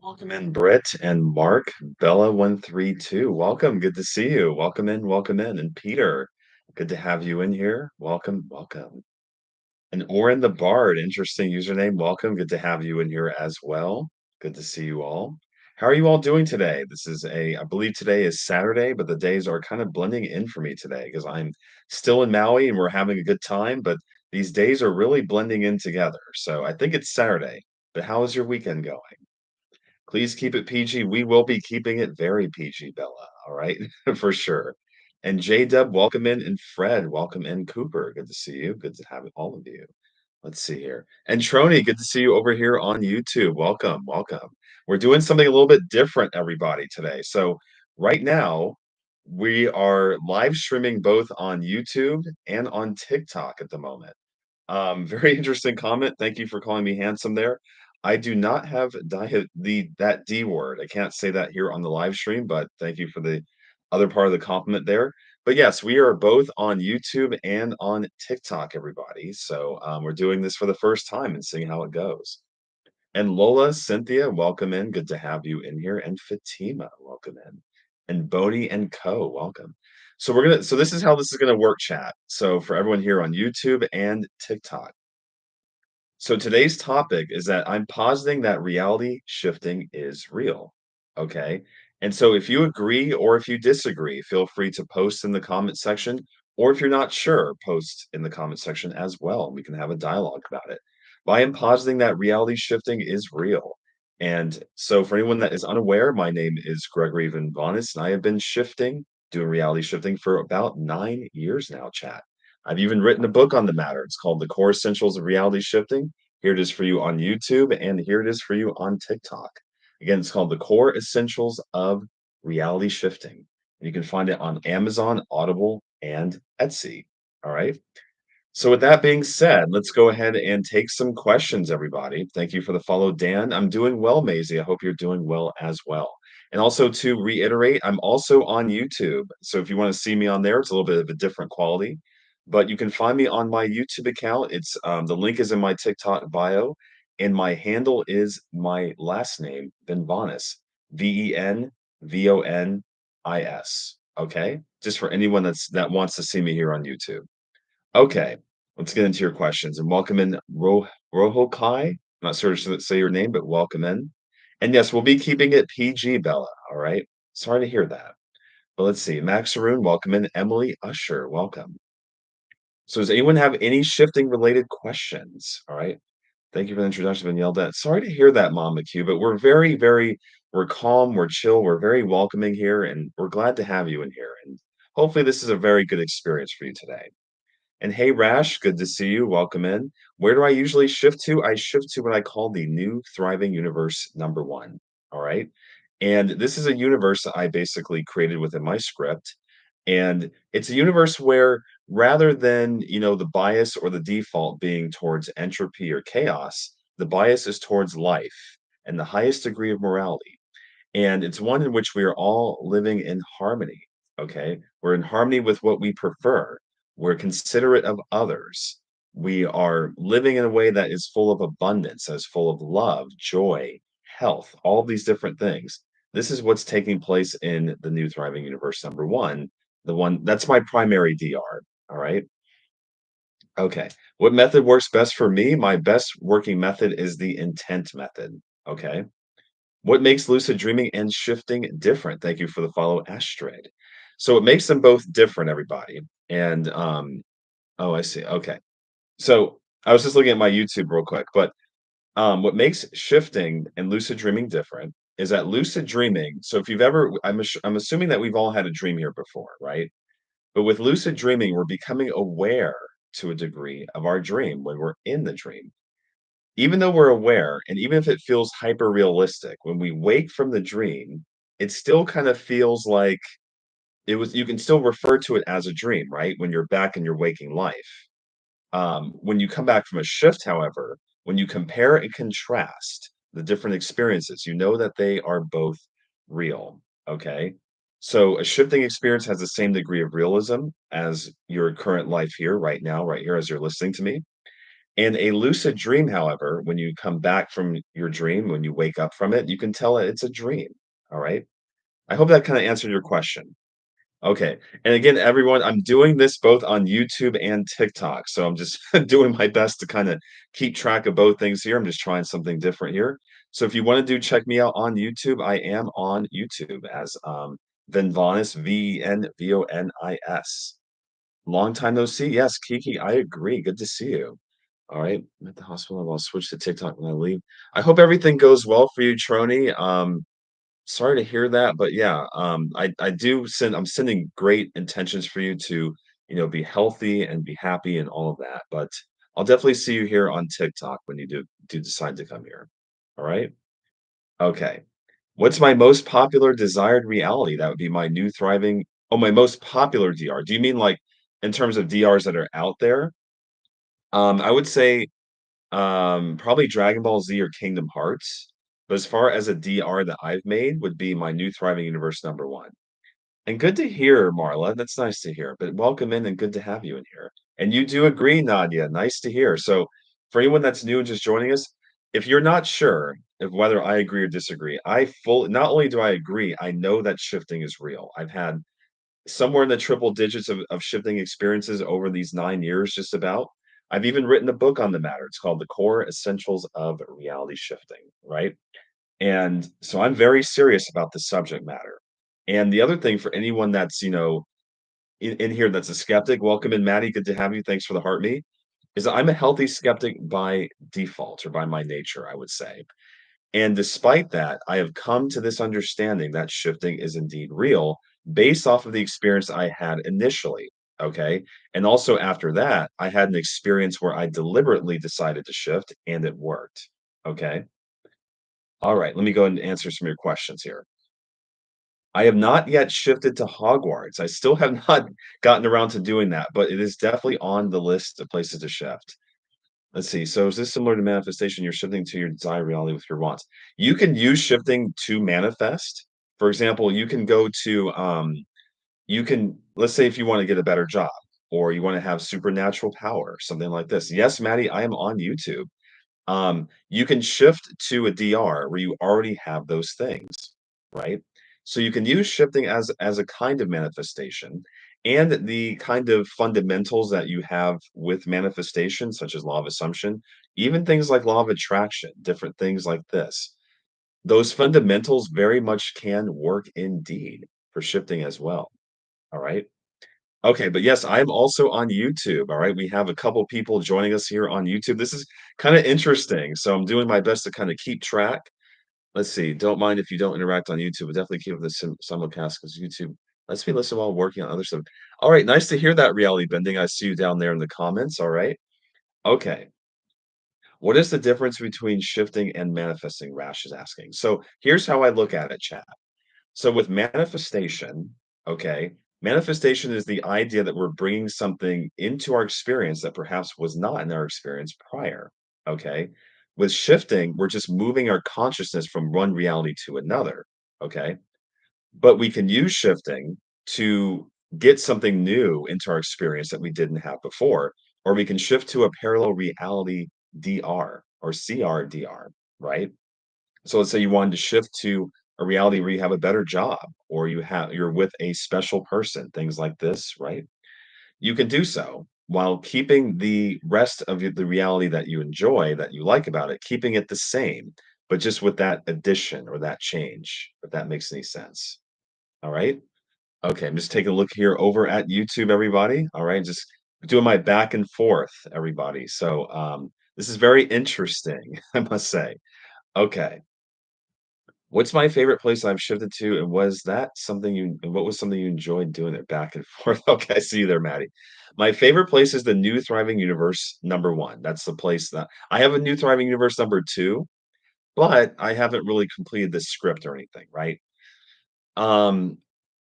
Welcome in, Britt and Mark, Bella132. Welcome. Good to see you. Welcome in, welcome in. And Peter, good to have you in here. Welcome, welcome. And Oren the Bard, interesting username. Welcome. Good to have you in here as well. Good to see you all. How are you all doing today? I believe today is Saturday, but the days are kind of blending in for me today because I'm still in Maui and we're having a good time, but these days are really blending in together. So I think it's Saturday, but how is your weekend going? Please keep it PG. We will be keeping it very PG, Bella. All right, for sure. And J Dub, welcome in, and Fred, welcome in. Cooper, good to see you. Good to have all of you. Let's see here. And Trony, good to see you over here on YouTube. Welcome, welcome. We're doing something a little bit different, everybody, today. So right now, we are live streaming both on YouTube and on TikTok at the moment. Very interesting comment. Thank you for calling me handsome there. I do not have that D word. I can't say that here on the live stream, but thank you for the other part of the compliment there. But yes, we are both on YouTube and on TikTok, everybody. So we're doing this for the first time and seeing how it goes. And Lola, Cynthia, welcome in. Good to have you in here. And Fatima, welcome in. And Bodie and Co, welcome. So this is how this is gonna work, chat. So for everyone here on YouTube and TikTok. So today's topic is that I'm positing that reality shifting is real. Okay. And so if you agree or if you disagree, feel free to post in the comment section. Or if you're not sure, post in the comment section as well. We can have a dialogue about it. But I am positing that reality shifting is real. And so for anyone that is unaware, my name is Gregory Van Vonis, and I have been doing reality shifting for about 9 years now, chat. I've even written a book on the matter. It's called The Core Essentials of Reality Shifting. Here it is for you on YouTube, and here it is for you on TikTok. Again, it's called The Core Essentials of Reality Shifting. And you can find it on Amazon, Audible, and Etsy. All right. So, with that being said, let's go ahead and take some questions, everybody. Thank you for the follow, Dan. I'm doing well, Maisie. I hope you're doing well as well. And also to reiterate, I'm also on YouTube. So if you want to see me on there, it's a little bit of a different quality. But you can find me on my YouTube account. It's the link is in my TikTok bio, and my handle is my last name, Benvonis, Venvonis. Okay, just for anyone that wants to see me here on YouTube. Okay, let's get into your questions and welcome in Rohokai. I'm not sure to say your name, but welcome in. And yes, we'll be keeping it PG, Bella. All right. Sorry to hear that. But let's see. Max Aroon, welcome in. Emily Usher, welcome. So does anyone have any shifting related questions? All right. Thank you for the introduction, been yelled at. Sorry to hear that, Mama Q, but we're calm, we're chill, we're very welcoming here, and we're glad to have you in here. And hopefully this is a very good experience for you today. And hey, Rash, good to see you. Welcome in. Where do I usually shift to? I shift to what I call the new thriving universe number one. All right. And this is a universe that I basically created within my script. And it's a universe where rather than, the bias or the default being towards entropy or chaos, the bias is towards life and the highest degree of morality. And it's one in which we are all living in harmony. Okay. We're in harmony with what we prefer. We're considerate of others. We are living in a way that is full of abundance, that is full of love, joy, health, all of these different things. This is what's taking place in the new thriving universe number one. The one that's my primary DR. All right. Okay. What method works best for me? My best working method is the intent method. Okay. What makes lucid dreaming and shifting different? Thank you for the follow, Astrid. So it makes them both different, everybody. And oh, I see. Okay. So I was just looking at my YouTube real quick, but what makes shifting and lucid dreaming different is that lucid dreaming. So if you've ever, I'm assuming that we've all had a dream here before, right? But with lucid dreaming, we're becoming aware to a degree of our dream when we're in the dream. Even though we're aware, and even if it feels hyper realistic, when we wake from the dream, it still kind of feels like you can still refer to it as a dream, right? When you're back in your waking life. When you come back from a shift, however, when you compare and contrast the different experiences, you know that they are both real. Okay. So a shifting experience has the same degree of realism as your current life here, right now, right here, as you're listening to me. And a lucid dream, however, when you come back from your dream, when you wake up from it, you can tell it's a dream. All right. I hope that kind of answered your question. Okay. And again, everyone, I'm doing this both on YouTube and TikTok. So I'm just doing my best to kind of keep track of both things here. I'm just trying something different here. So if you want to do check me out on YouTube, I am on YouTube as Venvonis, Venvonis. Long time no see. Yes, Kiki, I agree. Good to see you. All right. I'm at the hospital. I'll switch to TikTok when I leave. I hope everything goes well for you, Trony. Sorry to hear that, but yeah, I do I'm sending great intentions for you to, be healthy and be happy and all of that. But I'll definitely see you here on TikTok when you do decide to come here. All right? Okay. What's my most popular desired reality? That would be my new thriving my most popular DR. Do you mean like in terms of DRs that are out there? I would say probably Dragon Ball Z or Kingdom Hearts. But as far as a DR that I've made would be my new Thriving Universe number 1. And good to hear, Marla. That's nice to hear. But welcome in and good to have you in here. And you do agree, Nadia. Nice to hear. So for anyone that's new and just joining us, if you're not sure of whether I agree or disagree, I full not only do I agree, I know that shifting is real. I've had somewhere in the triple digits of shifting experiences over these 9 years, just about. I've even written a book on the matter. It's called The Core Essentials of Reality Shifting, right? And so I'm very serious about the subject matter. And the other thing for anyone that's, in here that's a skeptic, welcome in, Maddie. Good to have you. Thanks for the heart me. Is that I'm a healthy skeptic by default or by my nature, I would say. And despite that, I have come to this understanding that shifting is indeed real based off of the experience I had initially. Okay. And also after that, I had an experience where I deliberately decided to shift and it worked. Okay. All right. Let me go and answer some of your questions here. I have not yet shifted to Hogwarts. I still have not gotten around to doing that, but it is definitely on the list of places to shift. Let's see. So is this similar to manifestation? You're shifting to your desired reality with your wants. You can use shifting to manifest. For example, you can go to you can let's say if you want to get a better job or you want to have supernatural power, something like this. Yes, Maddie, I am on YouTube. You can shift to a DR where you already have those things, right? So you can use shifting as a kind of manifestation and the kind of fundamentals that you have with manifestation, such as law of assumption, even things like law of attraction, different things like this. Those fundamentals very much can work indeed for shifting as well. All right. Okay, but yes, I'm also on YouTube, all right? We have a couple people joining us here on YouTube. This is kinda interesting, so I'm doing my best to kinda keep track. Let's see, don't mind if you don't interact on YouTube, but definitely keep up the simulcast because YouTube lets me listen while working on other stuff. Alright, nice to hear that, Reality Bending. I see you down there in the comments, alright? Okay. What is the difference between shifting and manifesting? Rash is asking. So, here's how I look at it, chat. So with manifestation, okay, manifestation is the idea that we're bringing something into our experience that perhaps was not in our experience prior, okay? With shifting, we're just moving our consciousness from one reality to another, okay? But we can use shifting to get something new into our experience that we didn't have before, or we can shift to a parallel reality DR or CRDR, right? So let's say you wanted to shift to a reality where you have a better job or you're with a special person, things like this, right? You can do so while keeping the rest of the reality that you enjoy, that you like about it, keeping it the same, but just with that addition or that change, if that makes any sense. All right. Okay. I'm just taking a look here over at YouTube, everybody. All right. Just doing my back and forth, everybody. So this is very interesting, I must say. Okay. What's my favorite place I've shifted to, and what was something you enjoyed doing there back and forth? Okay, I see you there, Maddie. My favorite place is the New Thriving Universe number 1. That's the place that I have a New Thriving Universe number 2, but I haven't really completed the script or anything, right? Um,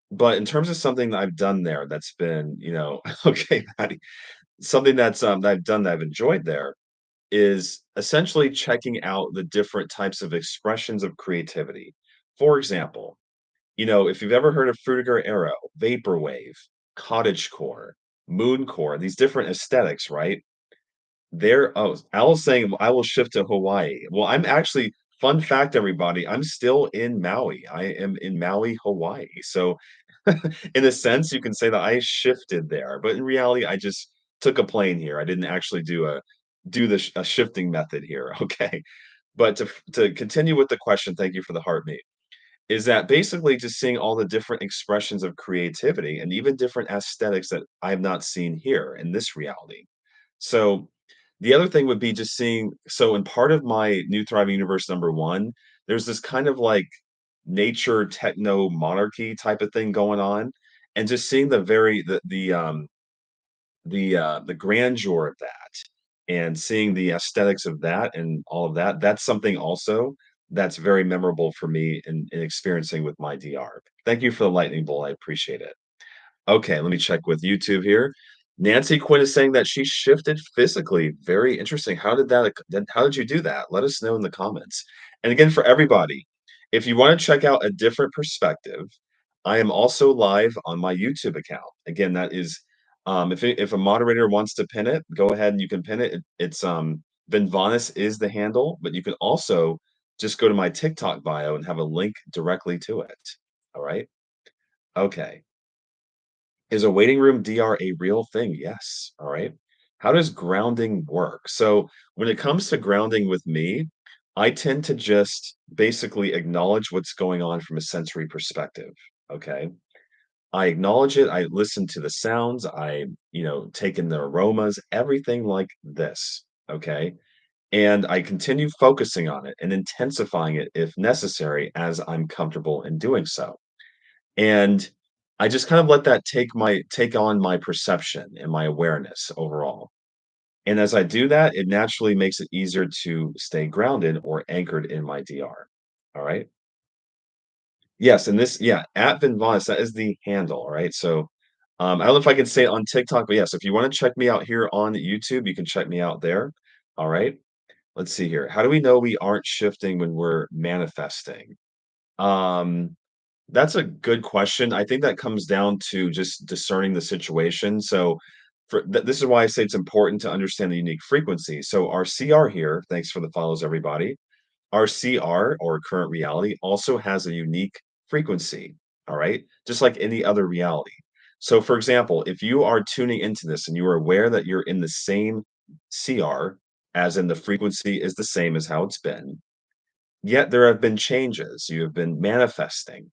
but in terms of something that I've done there that's been, okay, Maddie, something that I've done that I've enjoyed there is essentially checking out the different types of expressions of creativity. For example, if you've ever heard of Frutiger Arrow, Vaporwave, Cottagecore, Mooncore, these different aesthetics, right? There oh, Al saying, "I will shift to Hawaii." Well, I'm actually fun fact, everybody, I'm still in Maui. I am in Maui, Hawaii. So, in a sense, you can say that I shifted there, but in reality, I just took a plane here. I didn't actually do a shifting method here, okay? But to continue with the question, thank you for the heartbeat, is that basically just seeing all the different expressions of creativity and even different aesthetics that I have not seen here in this reality. So the other thing would be just seeing so in part of my New Thriving Universe number 1, there's this kind of like nature techno monarchy type of thing going on, and just seeing the grandeur of that, and seeing the aesthetics of that and all of that, that's something also that's very memorable for me in experiencing with my DR. Thank you for the lightning bolt, I appreciate it. Okay, let me check with YouTube here. Nancy Quinn is saying that she shifted physically. Very interesting. How did you do that? Let us know in the comments. And again, for everybody, if you want to check out a different perspective, I am also live on my YouTube account. Again, that is if a moderator wants to pin it, go ahead and you can pin it. It's Vinvanis is the handle, but you can also just go to my TikTok bio and have a link directly to it. All right. Okay. Is a waiting room DR a real thing? Yes. All right. How does grounding work? So, when it comes to grounding with me, I tend to just basically acknowledge what's going on from a sensory perspective. Okay. I acknowledge it. I listen to the sounds. Take in the aromas, everything like this. Okay. And I continue focusing on it and intensifying it if necessary as I'm comfortable in doing so. And I just kind of let that take on my perception and my awareness overall. And as I do that, it naturally makes it easier to stay grounded or anchored in my DR. All right. Yes, and this, yeah, at Vinvalis, that is the handle. All right. So I don't know if I can say it on TikTok, but yes, if you want to check me out here on YouTube, you can check me out there. All right. Let's see here. How do we know we aren't shifting when we're manifesting? Um, That's a good question. I think that comes down to just discerning the situation. So, this is why I say it's important to understand the unique frequency. So, our CR here, thanks for the follows, everybody. Our CR or current reality also has a unique frequency. All right. Just like any other reality. So, for example, if you are tuning into this and you are aware that you're in the same CR, as in the frequency is the same as how it's been, yet there have been changes, you have been manifesting,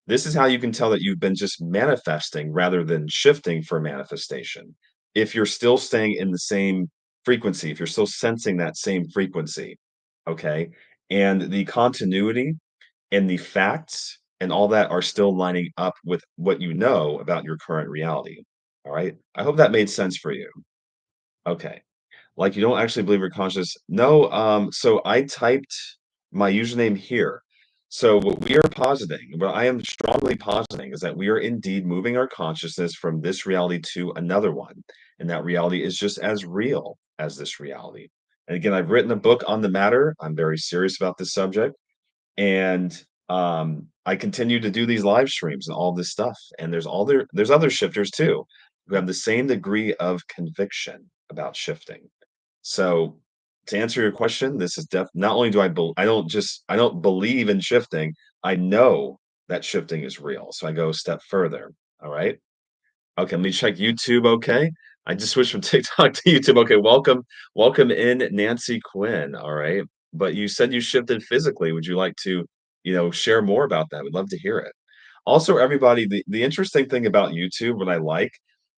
this is how you can tell that you've been just manifesting rather than shifting for manifestation. If you're still staying in the same frequency, if you're still sensing that same frequency, okay? And the continuity and the facts and all that are still lining up with what you know about your current reality. All right? I hope that made sense for you. Okay. Like, you don't actually believe you're conscious? No, so I typed my username here. So what we are positing, what I am strongly positing is that we are indeed moving our consciousness from this reality to another one, and that reality is just as real as this reality. And again, I've written a book on the matter. I'm very serious about this subject, and I continue to do these live streams and all this stuff. And there's other shifters too who have the same degree of conviction about shifting. So, to answer your question, this is not only do I don't believe in shifting, I know that shifting is real, so I go a step further, all right? Okay, let me check YouTube, okay? I just switched from TikTok to YouTube, okay, welcome in Nancy Quinn, all right? But you said you shifted physically, would you like to, share more about that? We'd love to hear it. Also, everybody, the interesting thing about YouTube, what I like,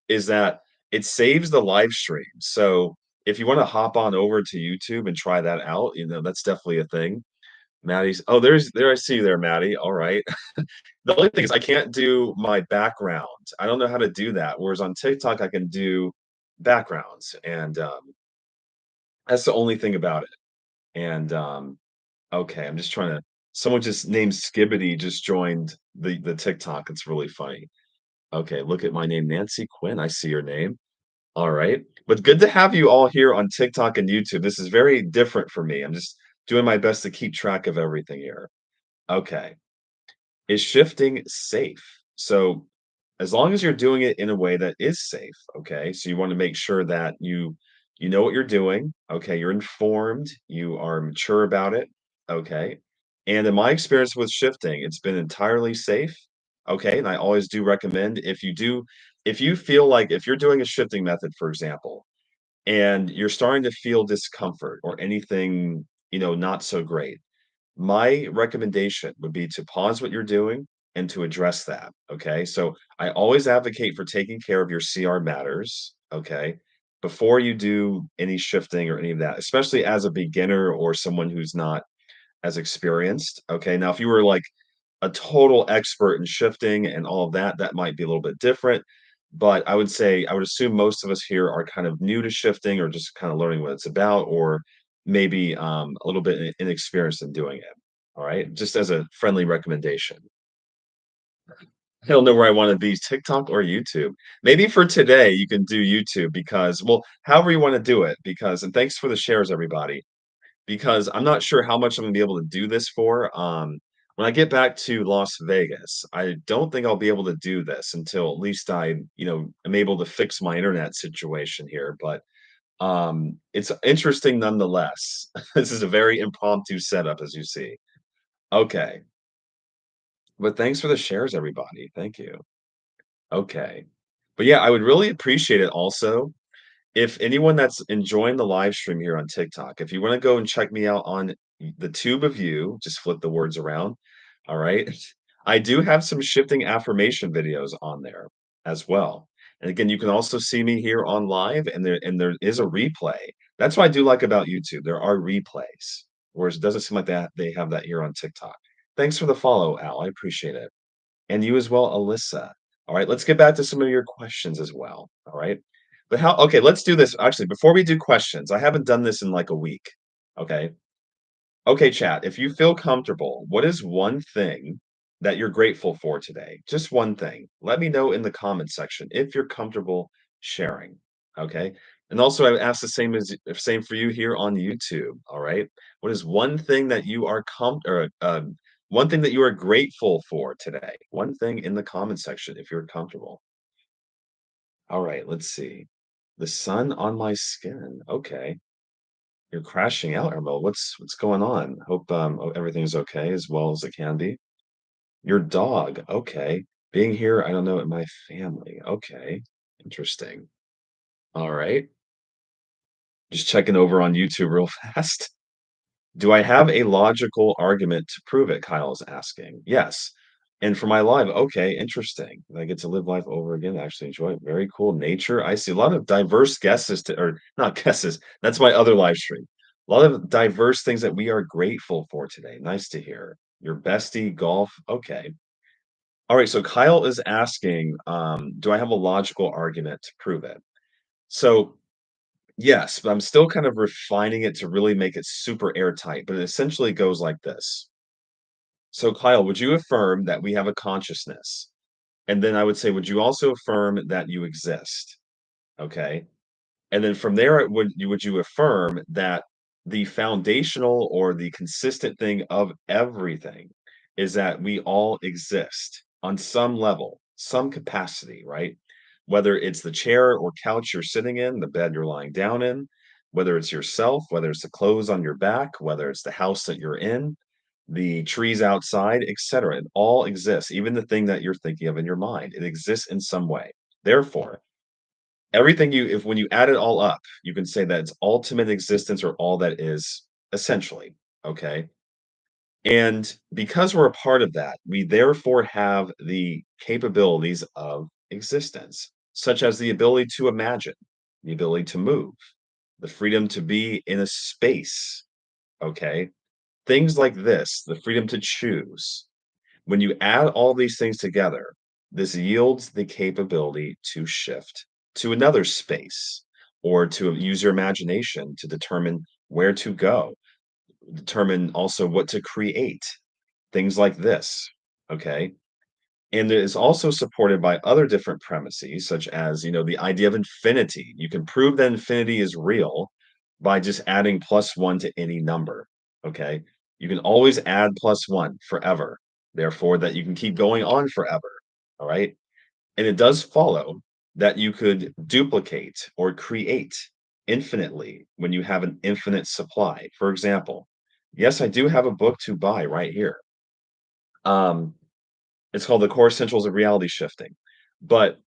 is that it saves the live stream. So if you want to hop on over to YouTube and try that out, that's definitely a thing. Maddie's there I see you there, Maddie. All right. The only thing is I can't do my background. I don't know how to do that. Whereas on TikTok I can do backgrounds. And that's the only thing about it. And okay, I'm just trying to someone just named Skibbity just joined the TikTok. It's really funny. Okay, look at my name, Nancy Quinn. I see your name. All right. But good to have you all here on TikTok and YouTube. This is very different for me. I'm just doing my best to keep track of everything here. Okay. Is shifting safe? So, as long as you're doing it in a way that is safe, okay? So you want to make sure that You know what you're doing, okay, you're informed, you are mature about it, okay, and in my experience with shifting, it's been entirely safe, okay, and I always do recommend if you feel like if you're doing a shifting method, for example, and you're starting to feel discomfort or anything, not so great, my recommendation would be to pause what you're doing and to address that, okay? So I always advocate for taking care of your CR matters, okay? Before you do any shifting or any of that, especially as a beginner or someone who's not as experienced, okay? Now, if you were like a total expert in shifting and all of that, that might be a little bit different. But I would assume most of us here are kind of new to shifting or just kind of learning what it's about, or maybe a little bit inexperienced in doing it. All right. Just as a friendly recommendation. I don't know where I want to be, TikTok or YouTube. Maybe for today, you can do YouTube because, well, however you want to do it, because, and thanks for the shares, everybody because I'm not sure how much I'm gonna be able to do this for. When I get back to Las Vegas, I don't think I'll be able to do this until at least am able to fix my internet situation here. But it's interesting nonetheless. This is a very impromptu setup, as you see. Okay, but thanks for the shares, everybody. Thank you. Okay, but yeah, I would really appreciate it also if anyone that's enjoying the live stream here on TikTok, if you wanna go and check me out on the tube of you, just flip the words around, all right? I do have some shifting affirmation videos on there as well. And again, you can also see me here on live, and there is a replay. That's what I do like about YouTube. There are replays, whereas it doesn't seem like that they have that here on TikTok. Thanks for the follow, Al. I appreciate it. And you as well, Alyssa. All right, let's get back to some of your questions as well. All right. But how okay, let's do this. Actually, before we do questions, I haven't done this in like a week. Okay. Okay, chat. If you feel comfortable, what is one thing that you're grateful for today? Just one thing. Let me know in the comment section if you're comfortable sharing. Okay. And also, I would ask the same for you here on YouTube. All right. What is one thing that you are one thing that you are grateful for today? One thing in the comment section if you're comfortable. All right. Let's see. The sun on my skin. Okay. You're crashing out, Ermo. What's going on? Hope everything's okay as well as it can be. Your dog, okay. Being here, I don't know, at my family. Okay. Interesting. All right. Just checking over on YouTube real fast. Do I have a logical argument to prove it? Kyle's asking. Yes. And for my live, okay, interesting. I get to live life over again. I actually enjoy it. Very cool. Nature. I see a lot of diverse guesses or not guesses. That's my other live stream. A lot of diverse things that we are grateful for today. Nice to hear. Your bestie, golf. Okay. All right. So Kyle is asking, do I have a logical argument to prove it? So yes, but I'm still kind of refining it to really make it super airtight, but it essentially goes like this. So, Kyle, would you affirm that we have a consciousness? And then I would say, would you also affirm that you exist? Okay. And then from there, would you affirm that the foundational or the consistent thing of everything is that we all exist on some level, some capacity, right? Whether it's the chair or couch you're sitting in, the bed you're lying down in, whether it's yourself, whether it's the clothes on your back, whether it's the house that you're in, the trees outside, etc. It all exists, even the thing that you're thinking of in your mind. It exists in some way. Therefore, everything if when you add it all up, you can say that it's ultimate existence or all that is essentially, okay? And because we're a part of that, we therefore have the capabilities of existence, such as the ability to imagine, the ability to move, the freedom to be in a space, okay? Things like this, the freedom to choose. When you add all these things together, this yields the capability to shift to another space or to use your imagination to determine where to go, determine also what to create, things like this. Okay. And it is also supported by other different premises, such as, the idea of infinity. You can prove that infinity is real by just adding plus one to any number. Okay. You can always add plus one forever. Therefore, that you can keep going on forever. All right. And it does follow that you could duplicate or create infinitely when you have an infinite supply. For example, yes, I do have a book to buy right here. Um, it's called The Core Essentials of Reality Shifting. But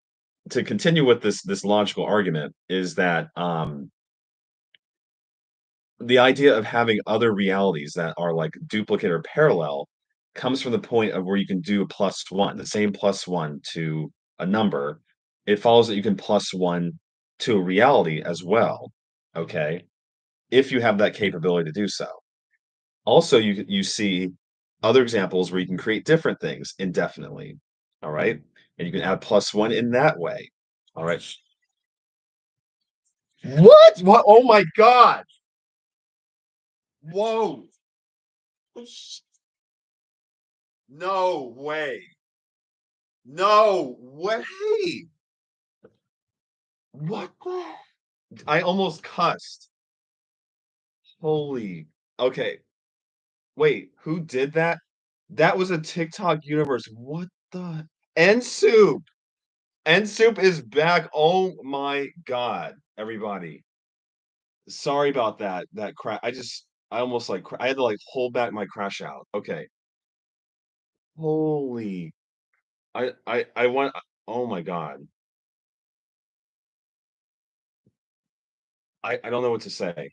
to continue with this logical argument is that the idea of having other realities that are like duplicate or parallel comes from the point of where you can do a plus one, the same plus one to a number. It follows that you can plus one to a reality as well. Okay. If you have that capability to do so. Also, you see other examples where you can create different things indefinitely. All right. And you can add plus one in that way. All right. What? What? Oh my God. Whoa. No way. No way. What the? I almost cussed. Holy. Okay. Wait, who did that? That was a TikTok universe. What the? And Soup. And Soup is back. Oh my God, everybody. Sorry about that. That crash. I almost like, I had to like hold back my crash out. Okay. Holy. I want, oh my God. I don't know what to say.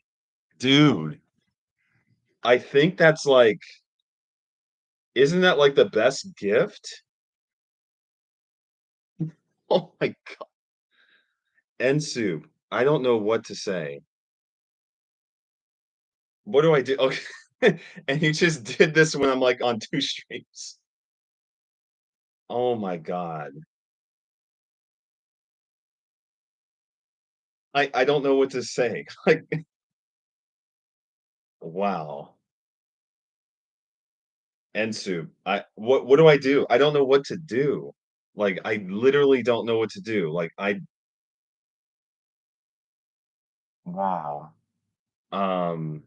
Dude, I think that's like, isn't that like the best gift? Oh my God. And Soup. I don't know what to say. What do I do? Okay. And you just did this when I'm like on two streams. Oh my God. I don't know what to say. Like, wow. And Soup. What do I do? I don't know what to do. Like, I literally don't know what to do. Like, wow. Um,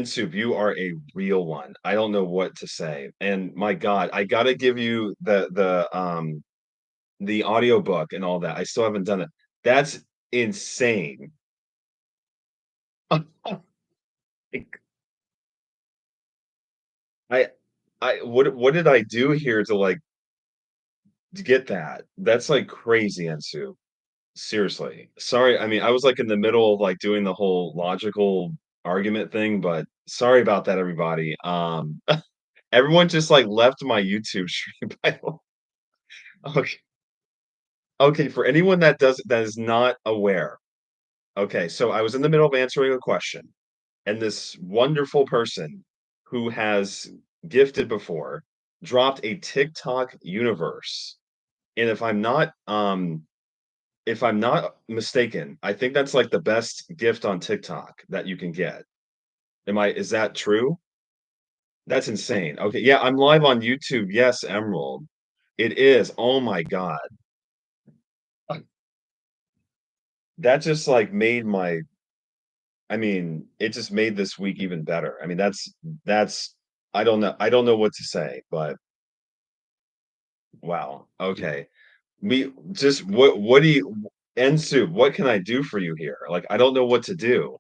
Soup, you are a real one. I don't know what to say. And my God, I gotta give you the audiobook and all that. I still haven't done it. That's insane. I what did I do here to like to get that? That's like crazy, Ensu. Seriously. Sorry. I mean, I was like in the middle of like doing the whole logical argument thing, but sorry about that, everybody. Everyone just like left my YouTube stream. By the way. Okay. Okay, for anyone that is not aware. Okay, so I was in the middle of answering a question, and this wonderful person who has gifted before dropped a TikTok universe. And if I'm not mistaken, I think that's like the best gift on TikTok that you can get. Is that true? That's insane. Okay, yeah, I'm live on YouTube. Yes, Emerald. It is. Oh my God. That just like made my I mean, it just made this week even better. I mean, that's I don't know what to say, but wow. Okay. Me just what do you Ensu, what can I do for you here? Like I don't know what to do.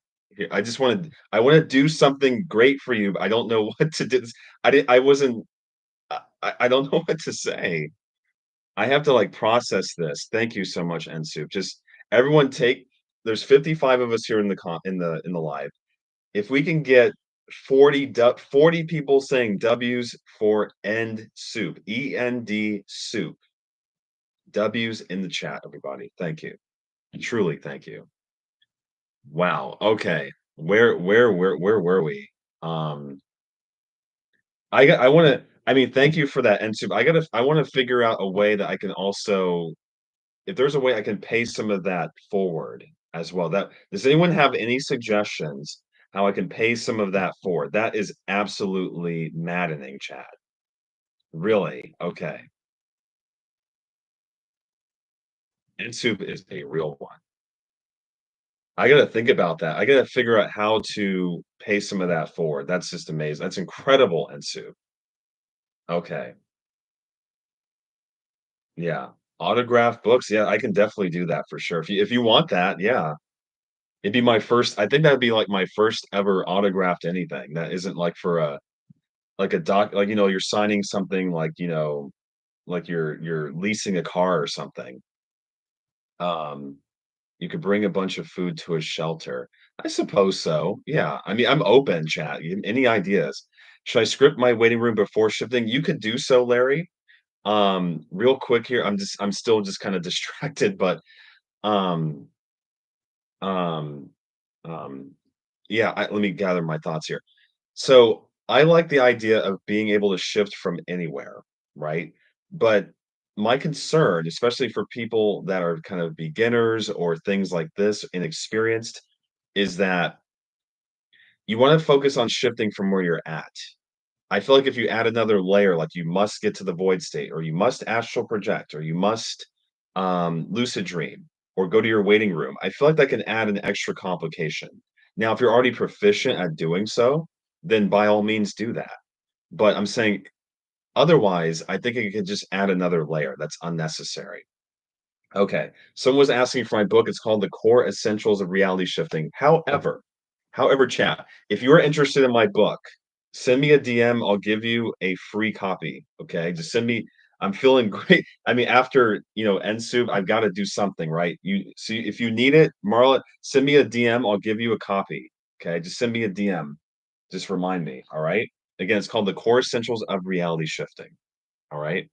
I want to do something great for you, but I don't know what to do. I wasn't I don't know what to say. I have to like process this. Thank you so much, Ensu. Just everyone take there's 55 of us here in the in the live. If we can get 40 people saying W's for end soup, END soup. W's in the chat, everybody. Thank you. Truly, thank you. Wow. Okay. Where were we? Um, I want to. I mean, thank you for that. And soup. I want to figure out a way that I can also, if there's a way I can pay some of that forward as well. That does anyone have any suggestions how I can pay some of that forward? That is absolutely maddening, Chad. Really? Okay. And soup is a real one. I gotta think about that. I gotta figure out how to pay some of that forward. That's just amazing. That's incredible, Ensu. Okay. Yeah. Autographed books, yeah, I can definitely do that for sure. If you want that, yeah. It'd be my first I think that'd be, like, my first ever autographed anything that isn't, like, for a like a doc like, you're signing something like, like you're leasing a car or something. Um, you could bring a bunch of food to a shelter. I suppose so, yeah. I mean, I'm open, chat. Any ideas? Should I script my waiting room before shifting? You could do so, Larry. Real quick here, I'm still just kinda distracted, but, um, um, um, yeah, let me gather my thoughts here. So, I like the idea of being able to shift from anywhere, right? But my concern, especially for people that are kind of beginners or things like this, inexperienced, is that you wanna focus on shifting from where you're at. I feel like if you add another layer, like you must get to the void state, or you must astral project, or you must lucid dream, or go to your waiting room, I feel like that can add an extra complication. Now, if you're already proficient at doing so, then by all means do that. But I'm saying otherwise, I think it could just add another layer that's unnecessary. Okay. Someone was asking for my book. It's called The Core Essentials of Reality Shifting. However, chat, if you're interested in my book, send me a DM. I'll give you a free copy. Okay. Just send me. I'm feeling great. I mean, after NSoup, I've got to do something, right? You see, if you need it, Marla, send me a DM. I'll give you a copy. Okay. Just send me a DM. Just remind me. All right. Again, it's called The Core Essentials of Reality Shifting. All right.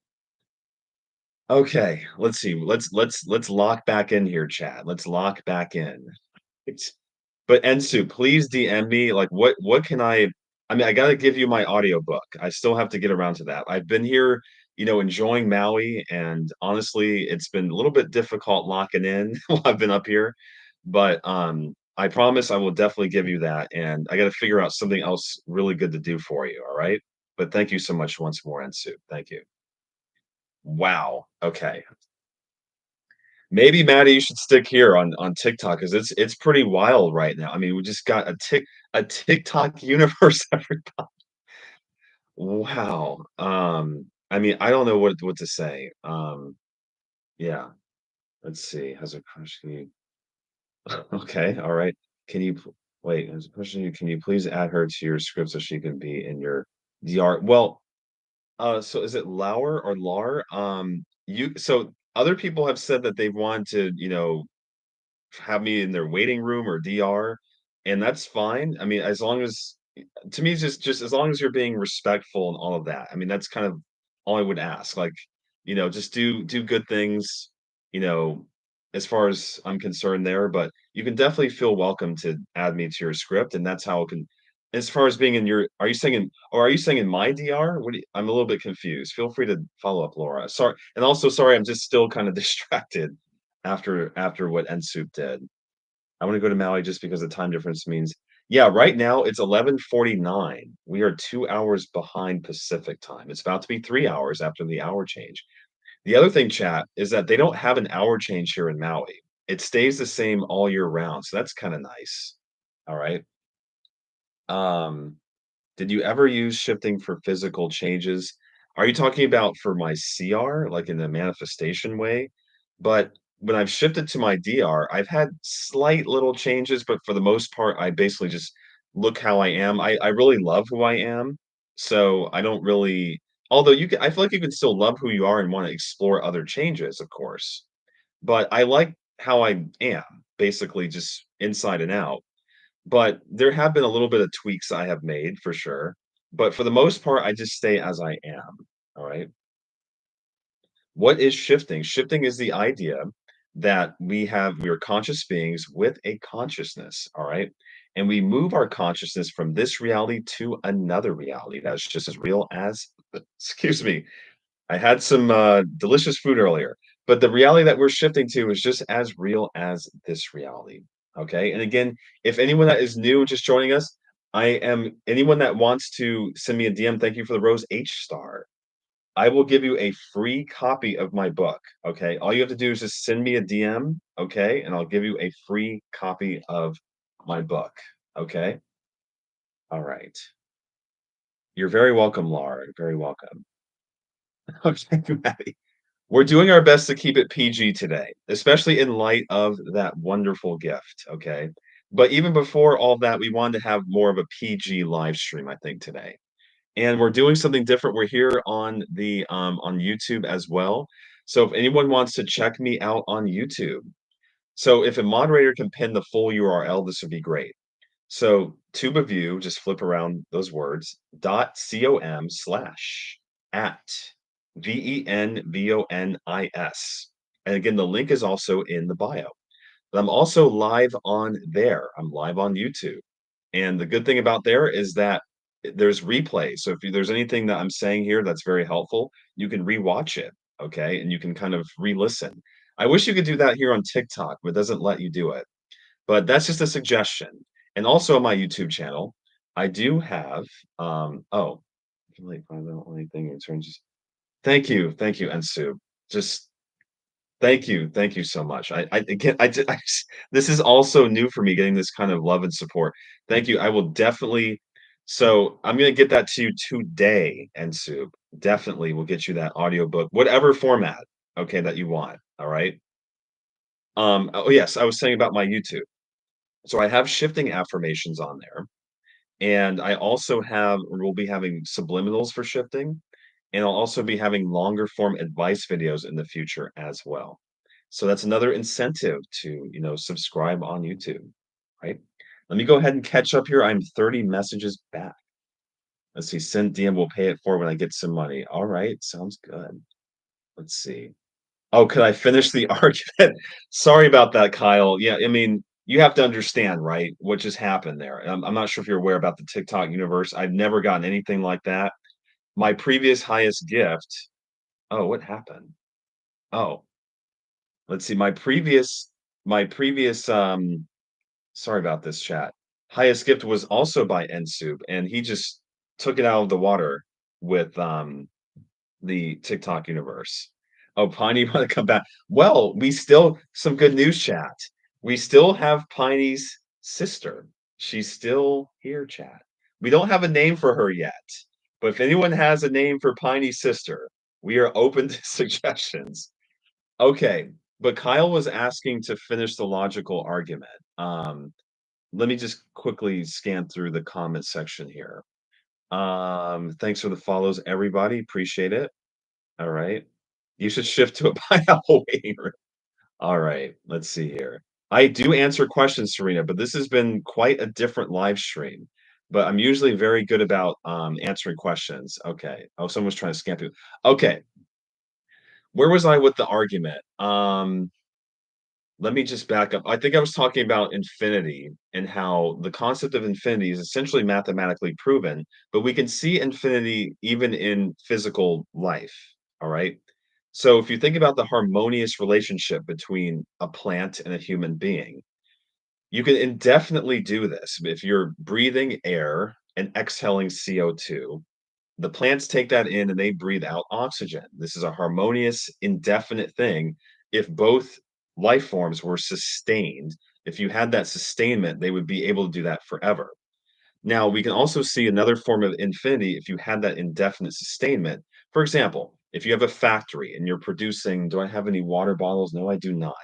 Okay, let's see. Let's lock back in here, Chad. Let's lock back in. It's but Ensu, please DM me. Like, what can I mean, I gotta give you my audiobook. I still have to get around to that. I've been here, enjoying Maui, and honestly, it's been a little bit difficult locking in while I've been up here. But I promise I will definitely give you that. And I gotta figure out something else really good to do for you. All right. But thank you so much once more, Ensu. Thank you. Wow. Okay. Maybe, Maddie, you should stick here on TikTok because it's pretty wild right now. I mean, we just got a TikTok universe everybody. Wow. I mean, I don't know what to say. Yeah, let's see. Has a crush on you? Okay, all right. Can you wait, has a question you, can you please add her to your script so she can be in your DR? Well, so is it Lauer or Lar? So other people have said that they want to, have me in their waiting room or DR, and that's fine. I mean, as long as to me, it's just as long as you're being respectful and all of that. I mean, that's kind of all I would ask. Like, just do good things, you know, as far as I'm concerned there. But you can definitely feel welcome to add me to your script, and that's how it can. As far as being in your, are you saying in, or are you saying in my DR? I'm a little bit confused. Feel free to follow up, Laura. Sorry, and also sorry, I'm just still kind of distracted after what NSoup did. I wanna go to Maui just because the time difference means yeah, right now it's 11:49. We are 2 hours behind Pacific time. It's about to be 3 hours after the hour change. The other thing, chat, is that they don't have an hour change here in Maui. It stays the same all year round, so that's kinda nice. Alright. Um Did you ever use shifting for physical changes? Are you talking about for my CR, like in the manifestation way? But when I've shifted to my DR, I've had slight little changes, but for the most part, I basically just look how I am. I really love who I am. So I don't really, although I feel like you can still love who you are and want to explore other changes, of course. But I like how I am, basically just inside and out. But there have been a little bit of tweaks I have made for sure. But for the most part, I just stay as I am. All right. What is shifting? Shifting is the idea that we are conscious beings with a consciousness. All right. And we move our consciousness from this reality to another reality that's just as real as, excuse me, I had some delicious food earlier, but the reality that we're shifting to is just as real as this reality. Okay. And again, if anyone that is new and just joining us, I am anyone that wants to send me a DM, thank you for the Rose H star. I will give you a free copy of my book. Okay. All you have to do is just send me a DM. Okay. And I'll give you a free copy of my book. Okay. All right. You're very welcome, Laura. Very welcome. Okay, Maddie. We're doing our best to keep it PG today, especially in light of that wonderful gift, okay? But even before all that, we wanted to have more of a PG live stream, I think, today. And we're doing something different. We're here on YouTube as well. So if anyone wants to check me out on YouTube, so if a moderator can pin the full URL, this would be great. So tube of view, just flip around those words, .com slash at VENVONIS. And again, the link is also in the bio. But I'm also live on there. I'm live on YouTube. And the good thing about there is that there's replay. So if there's anything that I'm saying here that's very helpful, you can rewatch it. Okay. And you can kind of re-listen. I wish you could do that here on TikTok, but it doesn't let you do it. But that's just a suggestion. And also on my YouTube channel, I do have, oh, I feel like I don't want anything in terms of thank you, Ensu. Just thank you so much. I again, I just this is also new for me getting this kind of love and support. Thank you. I will definitely so I'm gonna get that to you today, Ensu. Definitely will get you that audiobook, whatever format, okay, that you want. All right. Oh yes, I was saying about my YouTube. So I have shifting affirmations on there, and I also have or will be having subliminals for shifting, and I'll also be having longer form advice videos in the future as well. So that's another incentive to, subscribe on YouTube, right? Let me go ahead and catch up here. I'm 30 messages back. Let's see. Send DM will pay it for when I get some money. All right, sounds good. Let's see. Oh, could I finish the argument? Sorry about that, Kyle. Yeah, I mean, you have to understand, right, what just happened there. I'm not sure if you're aware about the TikTok universe. I've never gotten anything like that. My previous highest gift oh, what happened? Oh, let's see. My previous sorry about this chat. Highest gift was also by Nsoup, and he just took it out of the water with the TikTok universe. Oh, Piney wanna come back. Well, we still some good news, chat. We still have Piney's sister. She's still here, chat. We don't have a name for her yet, but if anyone has a name for Piney's sister, we are open to suggestions. Okay, but Kyle was asking to finish the logical argument. Let me just quickly scan through the comment section here. Thanks for the follows, everybody. Appreciate it. All right. You should shift to a pineapple waiting room. All right. Let's see here. I do answer questions, Serena, but this has been quite a different live stream. But I'm usually very good about answering questions. Okay. Oh, someone's trying to scam through. Okay. Where was I with the argument? Let me just back up. I think I was talking about infinity and how the concept of infinity is essentially mathematically proven, but we can see infinity even in physical life. All right. So if you think about the harmonious relationship between a plant and a human being, you can indefinitely do this. If you're breathing air and exhaling CO2, the plants take that in and they breathe out oxygen. This is a harmonious, indefinite thing. If both life forms were sustained, if you had that sustainment, they would be able to do that forever. Now, we can also see another form of infinity if you had that indefinite sustainment. For example, if you have a factory and you're producing, do I have any water bottles? No, I do not.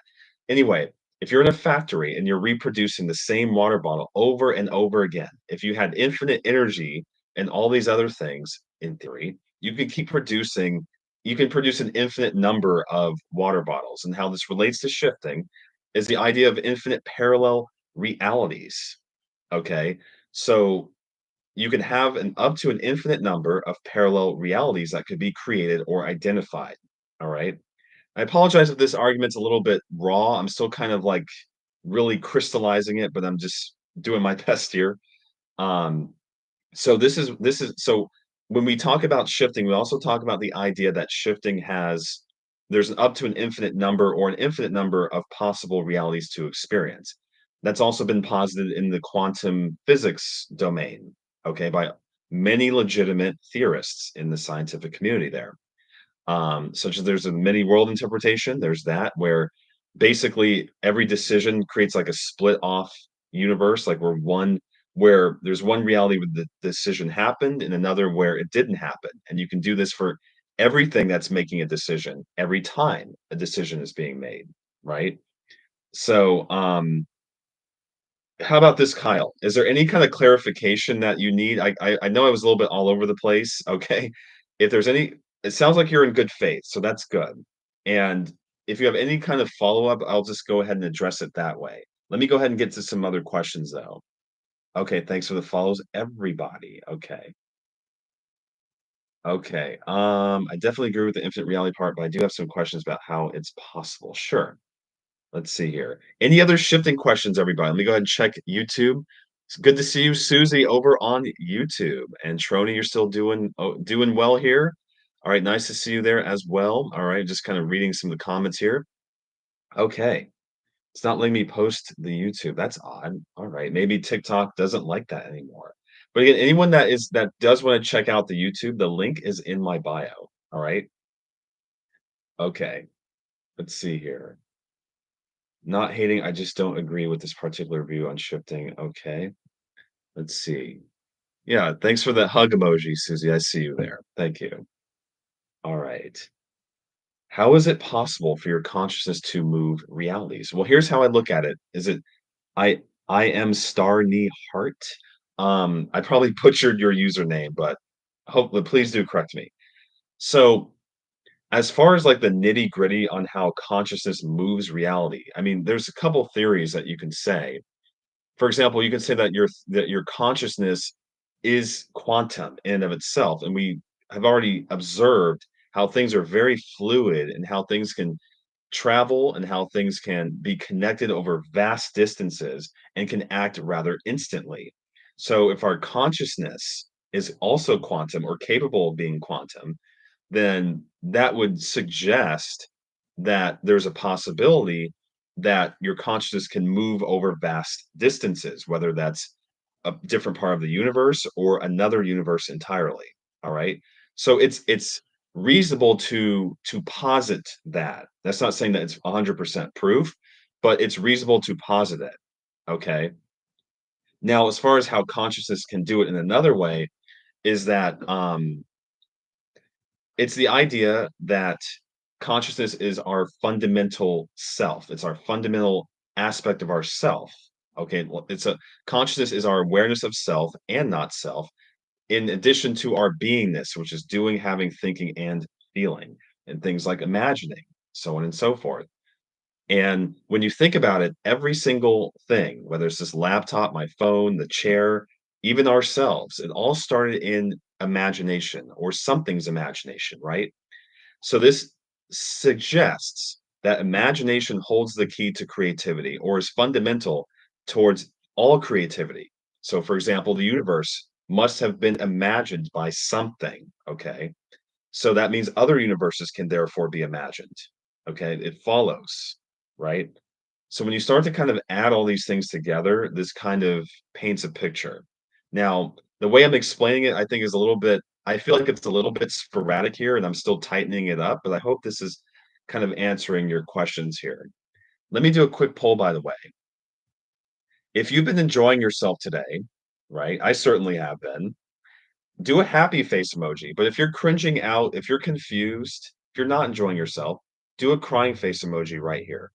Anyway, if you're in a factory and you're reproducing the same water bottle over and over again, if you had infinite energy and all these other things, in theory, you could keep producing, you can produce an infinite number of water bottles. And how this relates to shifting is the idea of infinite parallel realities. Okay. So you can have an up to an infinite number of parallel realities that could be created or identified. All right. I apologize if this argument's a little bit raw. I'm still kind of like really crystallizing it, but I'm just doing my best here. Um, so this is so when we talk about shifting, we also talk about the idea that shifting has there's an up to an infinite number or an infinite number of possible realities to experience. That's also been posited in the quantum physics domain, okay, by many legitimate theorists in the scientific community there. Such as there's a many world interpretation. There's that where basically every decision creates like a split off universe, like where there's one reality where the decision happened and another where it didn't happen. And you can do this for everything that's making a decision every time a decision is being made, right? So, how about this, Kyle? Is there any kind of clarification that you need? I know I was a little bit all over the place, okay? If there's any it sounds like you're in good faith, so that's good. And if you have any kind of follow-up, I'll just go ahead and address it that way. Let me go ahead and get to some other questions, though. Okay, thanks for the follows, everybody. Okay. Okay. I definitely agree with the infinite reality part, but I do have some questions about how it's possible. Sure. Let's see here. Any other shifting questions, everybody? Let me go ahead and check YouTube. It's good to see you, Susie, over on YouTube. And Trony, you're still doing well here. All right, nice to see you there as well. All right, just kind of reading some of the comments here. Okay. It's not letting me post the YouTube. That's odd. All right. Maybe TikTok doesn't like that anymore. But again, anyone that does want to check out the YouTube, the link is in my bio. All right. Okay. Let's see here. Not hating, I just don't agree with this particular view on shifting. Okay. Let's see. Yeah, thanks for that hug emoji, Susie. I see you there. Thank you. All right. How is it possible for your consciousness to move realities? Well, here's how I look at it. Is it I I am Star Knee Heart. I probably butchered your username, but hopefully please do correct me. So, as far as like the nitty-gritty on how consciousness moves reality, I mean, there's a couple theories that you can say. For example, you can say that your consciousness is quantum in and of itself, and we have already observed how things are very fluid and how things can travel and how things can be connected over vast distances and can act rather instantly. So, if our consciousness is also quantum or capable of being quantum, then that would suggest that there's a possibility that your consciousness can move over vast distances, whether that's a different part of the universe or another universe entirely. All right. So it's reasonable to posit that. That's not saying that it's 100% proof, but it's reasonable to posit it. Okay. Now, as far as how consciousness can do it in another way, is that it's the idea that consciousness is our fundamental self. It's our fundamental aspect of our self. Okay, well, it's a consciousness is our awareness of self and not self, in addition to our beingness, which is doing, having, thinking, and feeling, and things like imagining, so on and so forth. And when you think about it, every single thing, whether it's this laptop, my phone, the chair, even ourselves, it all started in imagination or something's imagination, right? So this suggests that imagination holds the key to creativity or is fundamental towards all creativity. So, for example, the universe must have been imagined by something. Okay. So that means other universes can therefore be imagined. Okay. It follows, right? So when you start to kind of add all these things together, this kind of paints a picture. Now, the way I'm explaining it, I think is a little bit I feel like it's a little bit sporadic here and I'm still tightening it up, but I hope this is kind of answering your questions here. Let me do a quick poll, by the way. If you've been enjoying yourself today, right? I certainly have been. Do a happy face emoji. But if you're cringing out, if you're confused, if you're not enjoying yourself, do a crying face emoji right here.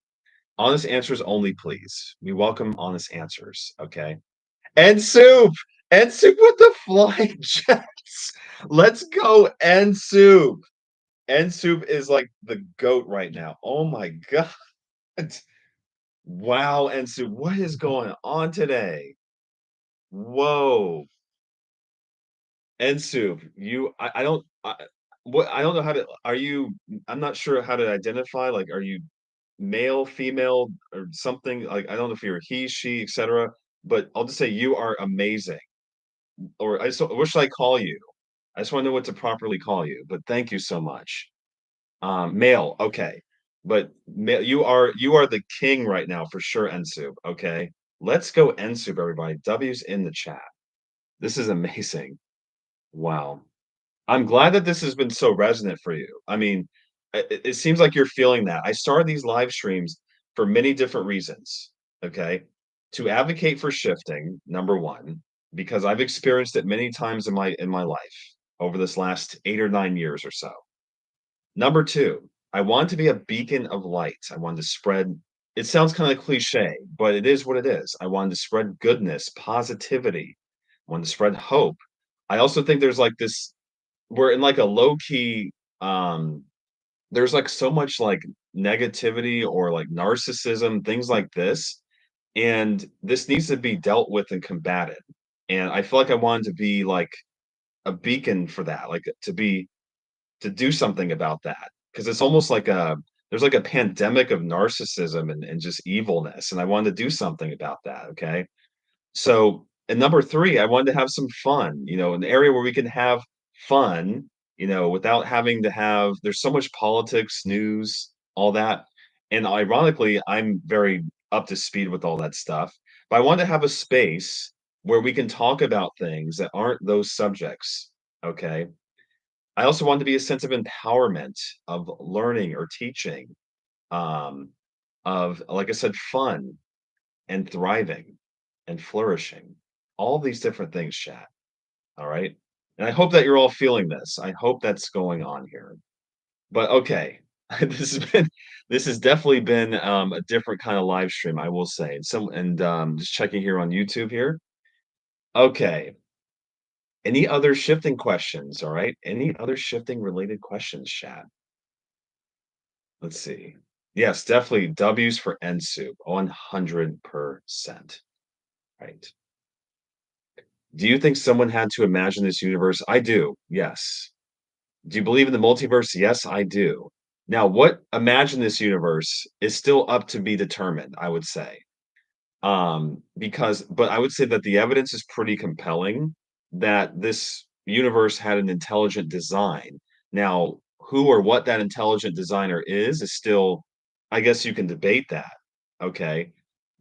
Honest answers only, please. We welcome honest answers, okay? And soup! And soup with the flying jets. Let's go, and soup. And soup is like the goat right now. Oh my god. Wow, and soup. What is going on today? Whoa. And soup. I don't what I don't know how to are you I'm not sure how to identify. Like, are you male, female, or something? Like, I don't know if you're he, she, etc. But I'll just say you are amazing. Or I just what should I call you? I just want to know what to properly call you. But thank you so much. Male, okay. But you are the king right now for sure, Ensub. Okay. Let's go Ensub, everybody. W's in the chat. This is amazing. Wow. I'm glad that this has been so resonant for you. I mean, it seems like you're feeling that. I started these live streams for many different reasons. Okay. To advocate for shifting, number one, because I've experienced it many times in my life over this last 8 or 9 years or so. Number 2, I want to be a beacon of light. I want to spread it sounds kinda cliche, but it is what it is. I wanted to spread goodness, positivity. I wanted to spread hope. I also think there's, like, this we're in, like, a low key, there's, like, so much, like, negativity or, like, narcissism, things like this, and this needs to be dealt with and combated, and I feel like I wanted to be, like, a beacon for that, like, to do something about that because it's almost like a there's like a pandemic of narcissism and just evilness, and I wanted to do something about that, okay? So, and number 3, I wanted to have some fun, an area where we can have fun, without having to have there's so much politics, news, all that, and ironically, I'm very up to speed with all that stuff, but I wanted to have a space where we can talk about things that aren't those subjects, okay? I also want to be a sense of empowerment, of learning or teaching, um, of, like I said, fun and thriving and flourishing. All these different things, chat. All right. And I hope that you're all feeling this. I hope that's going on here. But okay. this has been this has definitely been a different kind of live stream, I will say. And just checking here on YouTube here. Okay. Any other shifting questions? All right. Any other shifting related questions, chat? Let's see. Yes, definitely W's for N soup, 100%. Right. Do you think someone had to imagine this universe? I do. Yes. Do you believe in the multiverse? Yes, I do. Now, what imagine this universe is still up to be determined, I would say. Because but I would say that the evidence is pretty compelling that this universe had an intelligent design. Now, who or what that intelligent designer is still I guess you can debate that, okay?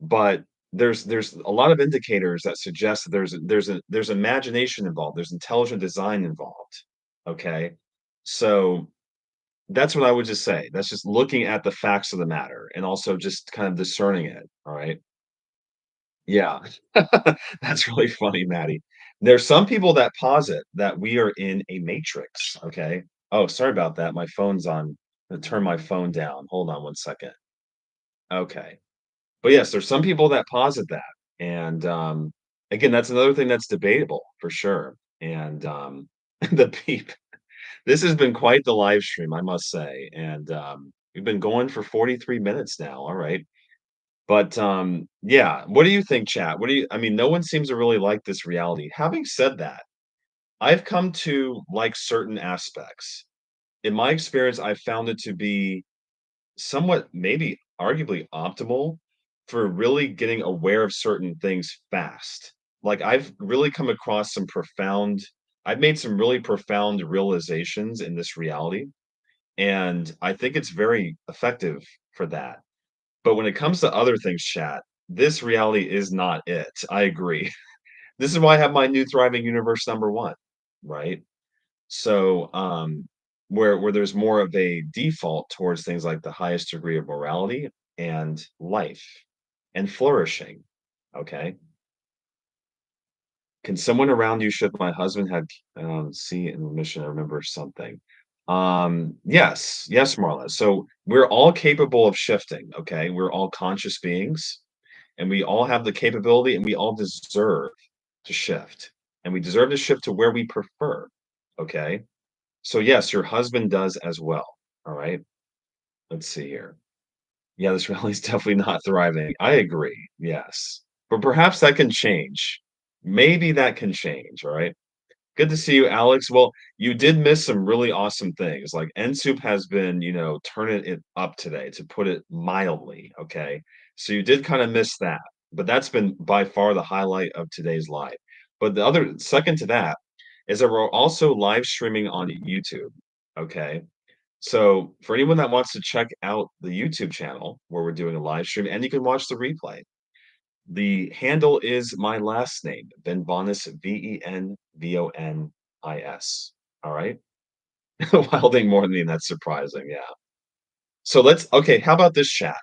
But there's a lot of indicators that suggest that there's imagination involved, there's intelligent design involved, okay? So, that's what I would just say. That's just looking at the facts of the matter and also just kind of discerning it, all right? Yeah. That's really funny, Maddie. There's some people that posit that we are in a matrix, okay? Oh, sorry about that. My phone's on. I'm gonna turn my phone down. Hold on one second. Okay. But yes, there's some people that posit that. And again, that's another thing that's debatable for sure. And the peep. This has been quite the live stream, I must say. And we've been going for 43 minutes now. All right. But, yeah, what do you think, chat? What do you I mean, no one seems to really like this reality. Having said that, I've come to like certain aspects. In my experience, I've found it to be somewhat, maybe arguably optimal for really getting aware of certain things fast. Like, I've really come across I've made some really profound realizations in this reality, and I think it's very effective for that. But when it comes to other things, chat, this reality is not it. I agree. This is why I have my new thriving universe number 1, right? So, where there's more of a default towards things like the highest degree of morality and life and flourishing, okay? Can someone around you should my husband had, C in remission, I remember something. Yes, yes, Marla. So, we're all capable of shifting, okay? We're all conscious beings. And we all have the capability and we all deserve to shift. And we deserve to shift to where we prefer. Okay. So, yes, your husband does as well. All right. Let's see here. Yeah, this rally's definitely not thriving. I agree. Yes. But perhaps that can change. Maybe that can change. All right. Good to see you, Alex. Well, you did miss some really awesome things. Like NSoup has been, turning it up today, to put it mildly. Okay. So you did kind of miss that, but that's been by far the highlight of today's live. But the other second to that is that we're also live streaming on YouTube. Okay. So for anyone that wants to check out the YouTube channel where we're doing a live stream, and you can watch the replay, the handle is my last name, Benvonis, Venvonis. All right. Wilding more than me, that's surprising. Yeah. So okay, how about this chat?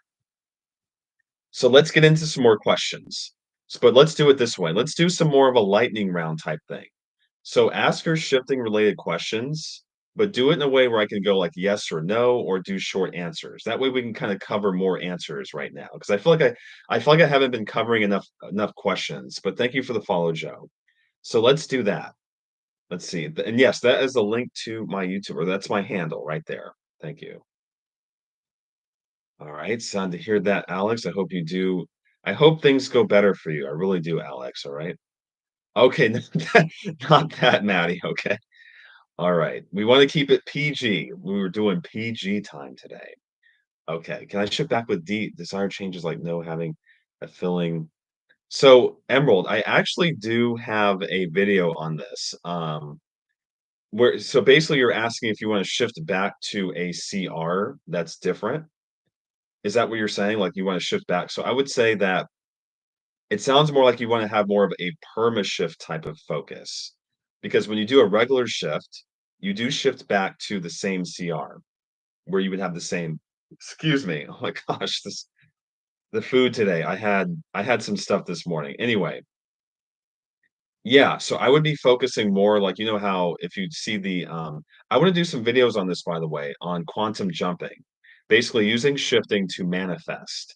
So let's get into some more questions. But let's do it this way. Let's do some more of a lightning round type thing. So ask your shifting related questions. but do it in a way where I can go like yes or no or do short answers. That way we can kind of cover more answers right now because I feel like I haven't been covering enough questions. But thank you for the follow, Joe. So let's do that. Let's see. And yes, that is the link to my YouTube, or that's my handle right there. Thank you. All right, sad to hear that, Alex. I hope things go better for you. I really do, Alex. All right. Okay, not that, Maddie. Okay. All right. We want to keep it PG. We were doing PG time today. Okay. Can I shift back with D? Desired changes like no having a filling. So, Emerald, I actually do have a video on this. Where so basically you're asking if you want to shift back to a CR that's different. Is that what you're saying? Like you want to shift back? So I would say that it sounds more like you want to have more of a perma shift type of focus. Because when you do a regular shift, you do shift back to the same CR where you would have the same excuse me. Oh my gosh, this the food today. I had some stuff this morning. Anyway, yeah, so I would be focusing more like, you know how if you see I wanna do some videos on this, by the way, on quantum jumping, basically using shifting to manifest.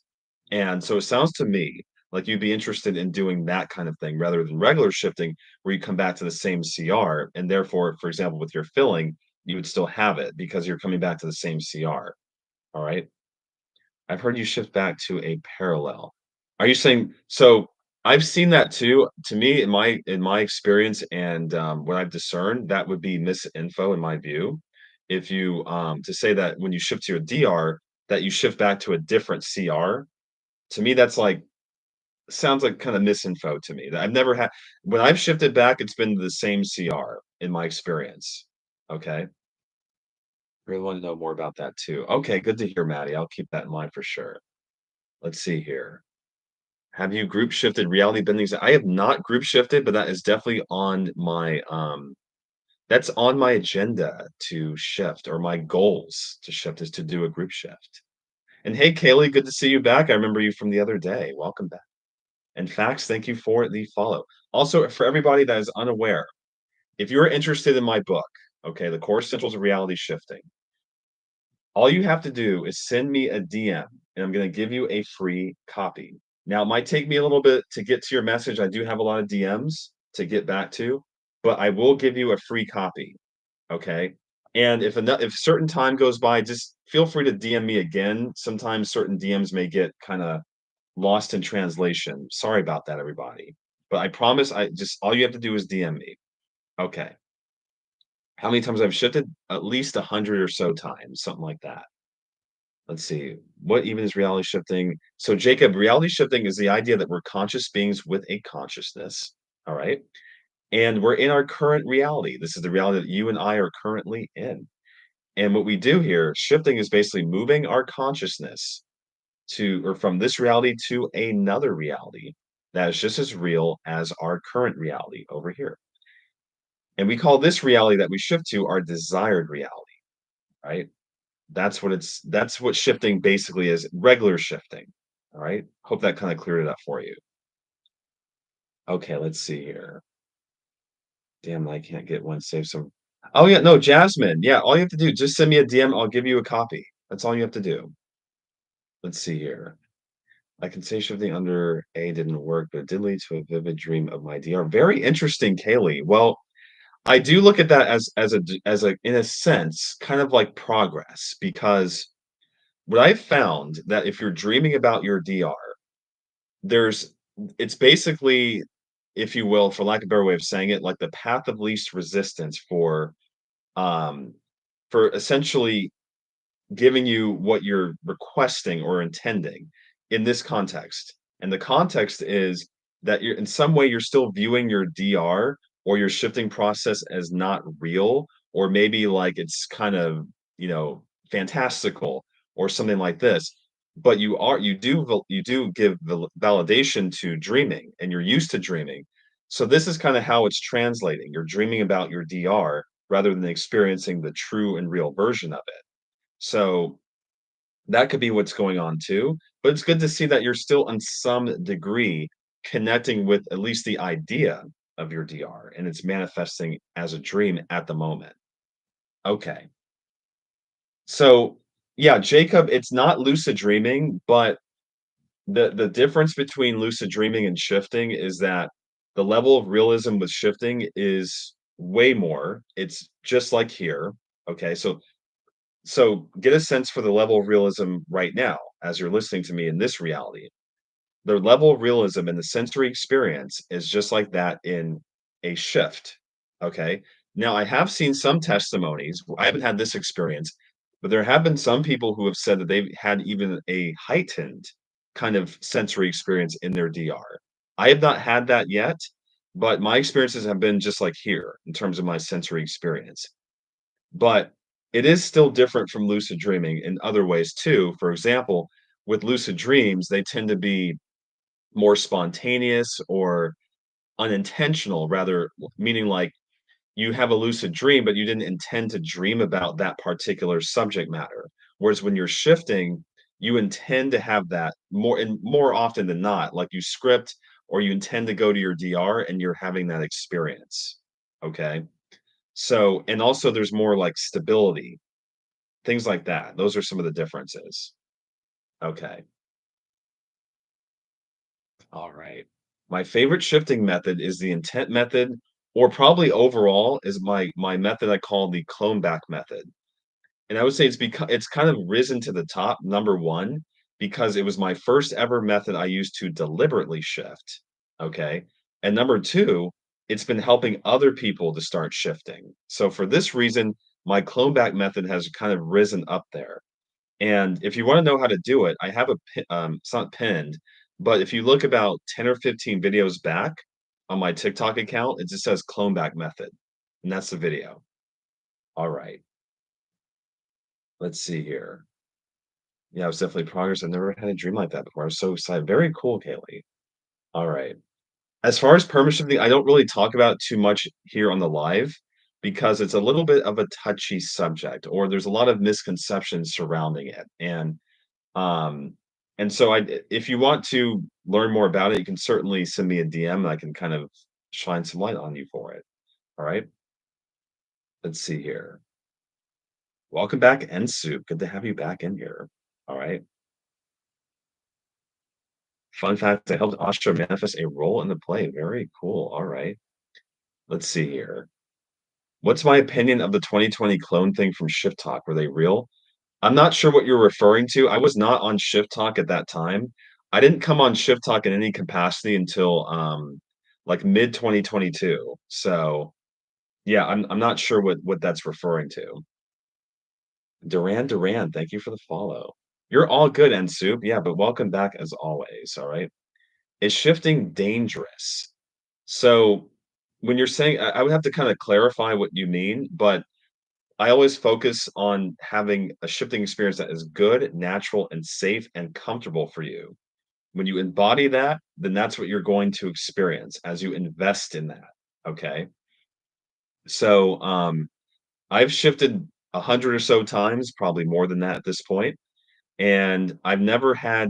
And so it sounds to me like you'd be interested in doing that kind of thing rather than regular shifting where you come back to the same CR, and therefore, for example, with your filling, you would still have it because you're coming back to the same CR, alright? I've heard you shift back to a parallel. Are you saying so I've seen that too. To me, in my experience and, what I've discerned, that would be misinfo in my view. If you, to say that when you shift to your DR, that you shift back to a different CR, to me, that's like sounds like kinda misinfo to me. That I've never had when I've shifted back, it's been the same CR in my experience. Okay? Really wanna know more about that too. Okay, good to hear, Maddie. I'll keep that in mind for sure. Let's see here. Have you group shifted reality bendings? I have not group shifted, but that is definitely on my that's on my agenda to shift or my goals to shift is to do a group shift. And hey, Kaylee, good to see you back. I remember you from the other day. Welcome back. And Fax, thank you for the follow. Also, for everybody that is unaware, if you're interested in my book, okay, The Core Essentials of Reality Shifting, all you have to do is send me a DM, and I'm gonna give you a free copy. Now, it might take me a little bit to get to your message. I do have a lot of DMs to get back to, but I will give you a free copy, okay? And if certain time goes by, just feel free to DM me again. Sometimes certain DMs may get kinda lost in translation. Sorry about that, everybody. But I promise I just all you have to do is DM me. Okay. How many times I've shifted? At least 100 or so times, something like that. Let's see. What even is reality shifting? So, Jacob, reality shifting is the idea that we're conscious beings with a consciousness. All right. And we're in our current reality. This is the reality that you and I are currently in. And what we do here, shifting is basically moving our consciousness to or from this reality to another reality that is just as real as our current reality over here. And we call this reality that we shift to our desired reality, right? That's what shifting basically is, regular shifting, all right? Hope that kinda cleared it up for you. Okay, let's see here. Damn, I can't get one save some Oh, yeah, no, Jasmine, yeah, all you have to do, just send me a DM, I'll give you a copy. That's all you have to do. Let's see here. I can say shifting under A didn't work, but it did lead to a vivid dream of my DR. Very interesting, Kaylee. Well, I do look at that as a in a sense, kind of like progress because what I've found that if you're dreaming about your DR, there's it's basically, if you will, for lack of a better way of saying it, like the path of least resistance um, for essentially giving you what you're requesting or intending in this context. And the context is that you're in some way you're still viewing your DR or your shifting process as not real, or maybe like it's kind of, fantastical or something like this. But you do give the validation to dreaming and you're used to dreaming. So this is kind of how it's translating. You're dreaming about your DR rather than experiencing the true and real version of it. So that could be what's going on too, but it's good to see that you're still in some degree connecting with at least the idea of your DR and it's manifesting as a dream at the moment. Okay. So, yeah, Jacob, it's not lucid dreaming, but the difference between lucid dreaming and shifting is that the level of realism with shifting is way more. It's just like here. Okay. So get a sense for the level of realism right now as you're listening to me in this reality. The level of realism in the sensory experience is just like that in a shift. Okay. Now, I have seen some testimonies. I haven't had this experience, but there have been some people who have said that they've had even a heightened kind of sensory experience in their DR. I have not had that yet, but my experiences have been just like here in terms of my sensory experience. But it is still different from lucid dreaming in other ways too. For example, with lucid dreams, they tend to be more spontaneous or unintentional, rather, meaning like you have a lucid dream, but you didn't intend to dream about that particular subject matter. Whereas when you're shifting, you intend to have that more and more often than not, like you script or you intend to go to your DR and you're having that experience. Okay. So, and also there's more like stability, things like that. Those are some of the differences. Okay. All right. My favorite shifting method is the intent method, or probably overall is my method I call the clone back method. And I would say it's kind of risen to the top, number 1, because it was my first ever method I used to deliberately shift, okay? And number 2, it's been helping other people to start shifting. So for this reason, my clone back method has kind of risen up there. And if you wanna know how to do it, I have it's not pinned, but if you look about 10 or 15 videos back on my TikTok account, it just says clone back method, and that's the video. Alright, let's see here. Yeah, it was definitely progress. I've never had a dream like that before. I was so excited. Very cool, Kaylee. Alright. As far as permission, I don't really talk about too much here on the live because it's a little bit of a touchy subject, or there's a lot of misconceptions surrounding it, Um, and so if you want to learn more about it, you can certainly send me a DM and I can kind of shine some light on you for it. All right. Let's see here. Welcome back, N Soup. Good to have you back in here. All right. Fun fact, I helped Asha manifest a role in the play. Very cool. All right. Let's see here. What's my opinion of the 2020 clone thing from Shifttok? Were they real? I'm not sure what you're referring to. I was not on Shifttok at that time. I didn't come on Shifttok in any capacity until, like, mid-2022. So, yeah, I'm not sure what that's referring to. Duran Duran, thank you for the follow. You're all good, Nsoup. Yeah, but welcome back as always, all right? Is shifting dangerous? So, when you're saying I would have to kinda clarify what you mean, but I always focus on having a shifting experience that is good, natural, and safe and comfortable for you. When you embody that, then that's what you're going to experience as you invest in that. Okay. So I've shifted 100 or so times, probably more than that at this point, and I've never had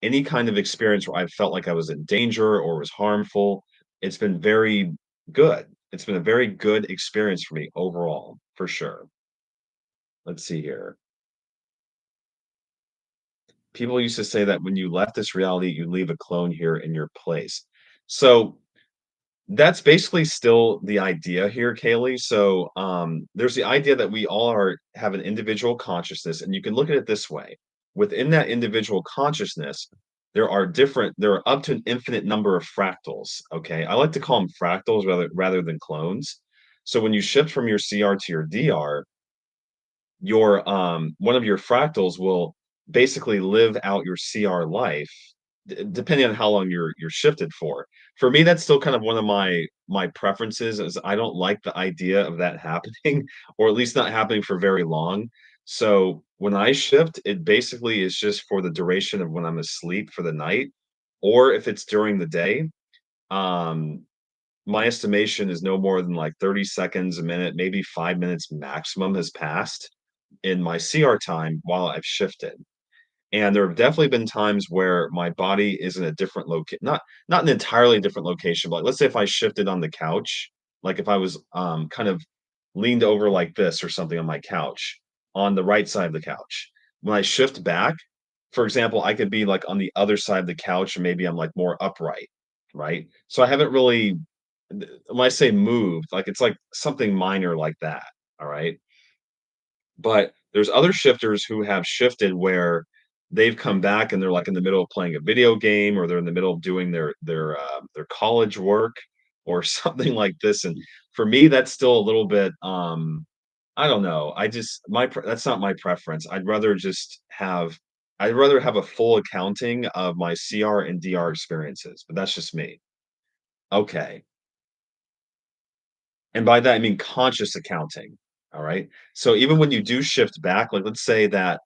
any kind of experience where I felt like I was in danger or was harmful. It's been very good. It's been a very good experience for me overall, for sure. Let's see here. People used to say that when you left this reality, you leave a clone here in your place. So that's basically still the idea here, Kaylee. So there's the idea that we all have an individual consciousness, and you can look at it this way. Within that individual consciousness, there are up to an infinite number of fractals. Okay. I like to call them fractals rather than clones. So when you shift from your CR to your DR, your one of your fractals will basically live out your CR life depending on how long you're shifted for. For me, that's still kind of one of my preferences is I don't like the idea of that happening or at least not happening for very long. So when I shift, it basically is just for the duration of when I'm asleep for the night, or if it's during the day. Um, my estimation is no more than like 30 seconds, a minute, maybe 5 minutes maximum has passed in my CR time while I've shifted. And there have definitely been times where my body is in a different location, not an entirely different location, but like, let's say if I shifted on the couch, like if I was kind of leaned over like this or something on my couch, on the right side of the couch. When I shift back, for example, I could be, like, on the other side of the couch, or maybe I'm, like, more upright, right? So I haven't really when I say moved, like, it's, like, something minor like that, alright? But there's other shifters who have shifted where they've come back and they're, like, in the middle of playing a video game, or they're in the middle of doing their college work or something like this, and for me, that's still a little bit, I don't know, I just that's not my preference. I'd rather have a full accounting of my CR and DR experiences, but that's just me. Okay, and by that, I mean conscious accounting, alright? So even when you do shift back, like, let's say that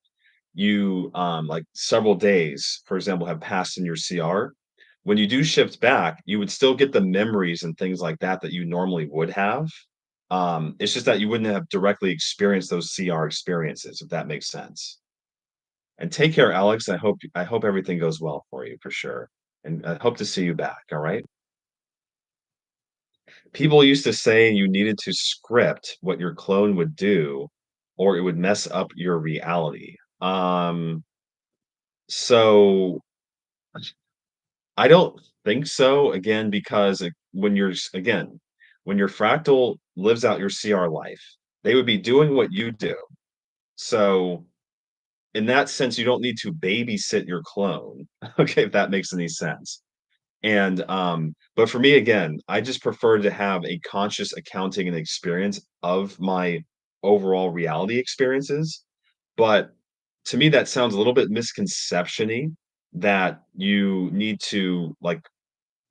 you, like, several days, for example, have passed in your CR, when you do shift back, you would still get the memories and things like that that you normally would have. It's just that you wouldn't have directly experienced those CR experiences, if that makes sense. And take care, Alex. I hope everything goes well for you for sure. And I hope to see you back, all right? People used to say you needed to script what your clone would do or it would mess up your reality. So I don't think so, again, because, when when your fractal lives out your CR life, they would be doing what you do. So, in that sense, you don't need to babysit your clone, okay, if that makes any sense. And, but for me, again, I just prefer to have a conscious accounting and experience of my overall reality experiences. But to me, that sounds a little bit misconception-y that you need to, like,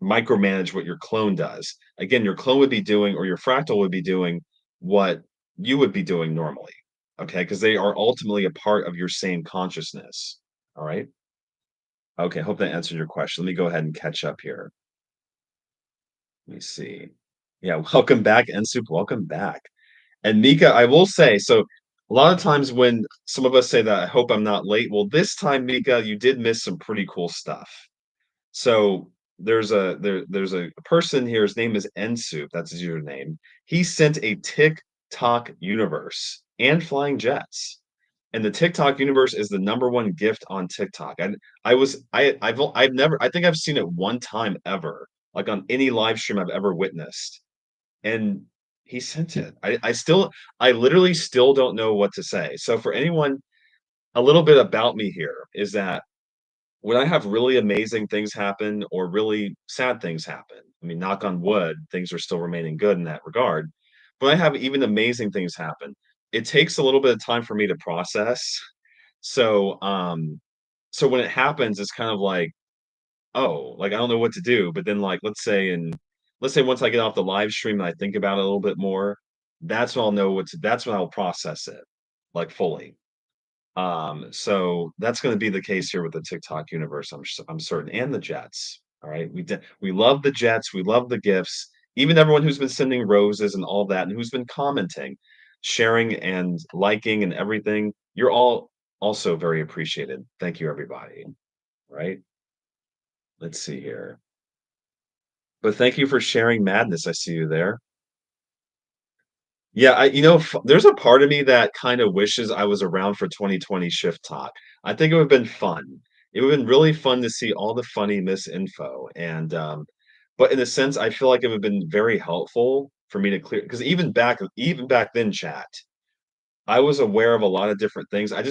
micromanage what your clone does. Again, your clone would be doing, or your fractal would be doing what you would be doing normally, okay? Because they are ultimately a part of your same consciousness, all right? Okay, hope that answered your question. Let me go ahead and catch up here. Let me see. Yeah, welcome back, Nsoup, welcome back. And Mika, I will say, so a lot of times when some of us say that, "I hope I'm not late," well, this time, Mika, you did miss some pretty cool stuff. So there's a person here, his name is Nsoup, that's his username. He sent a TikTok universe and flying jets. And the TikTok universe is the number one gift on TikTok. And I've never I think I've seen it one time ever, like on any live stream I've ever witnessed. And he sent it. I literally still don't know what to say. So for anyone, a little bit about me here is that when I have really amazing things happen or really sad things happen, I mean, knock on wood, things are still remaining good in that regard. But I have even amazing things happen. It takes a little bit of time for me to process. So, so when it happens, it's kind of like, oh, like I don't know what to do. But then, like, let's say once I get off the live stream and I think about it a little bit more, that's when I'll process it, like, fully. So that's gonna be the case here with the TikTok universe, I'm certain, and the Jets, all right? We love the Jets, we love the gifts, even everyone who's been sending roses and all that, and who's been commenting, sharing and liking and everything, you're all also very appreciated. Thank you, everybody, right? Let's see here. But thank you for sharing madness, I see you there. Yeah, there's a part of me that kinda wishes I was around for 2020 Shift Talk. I think it would've been fun. It would've been really fun to see all the funny misinfo, and, but in a sense, I feel like it would've been very helpful for me to clear, because even back then, chat, I was aware of a lot of different things. I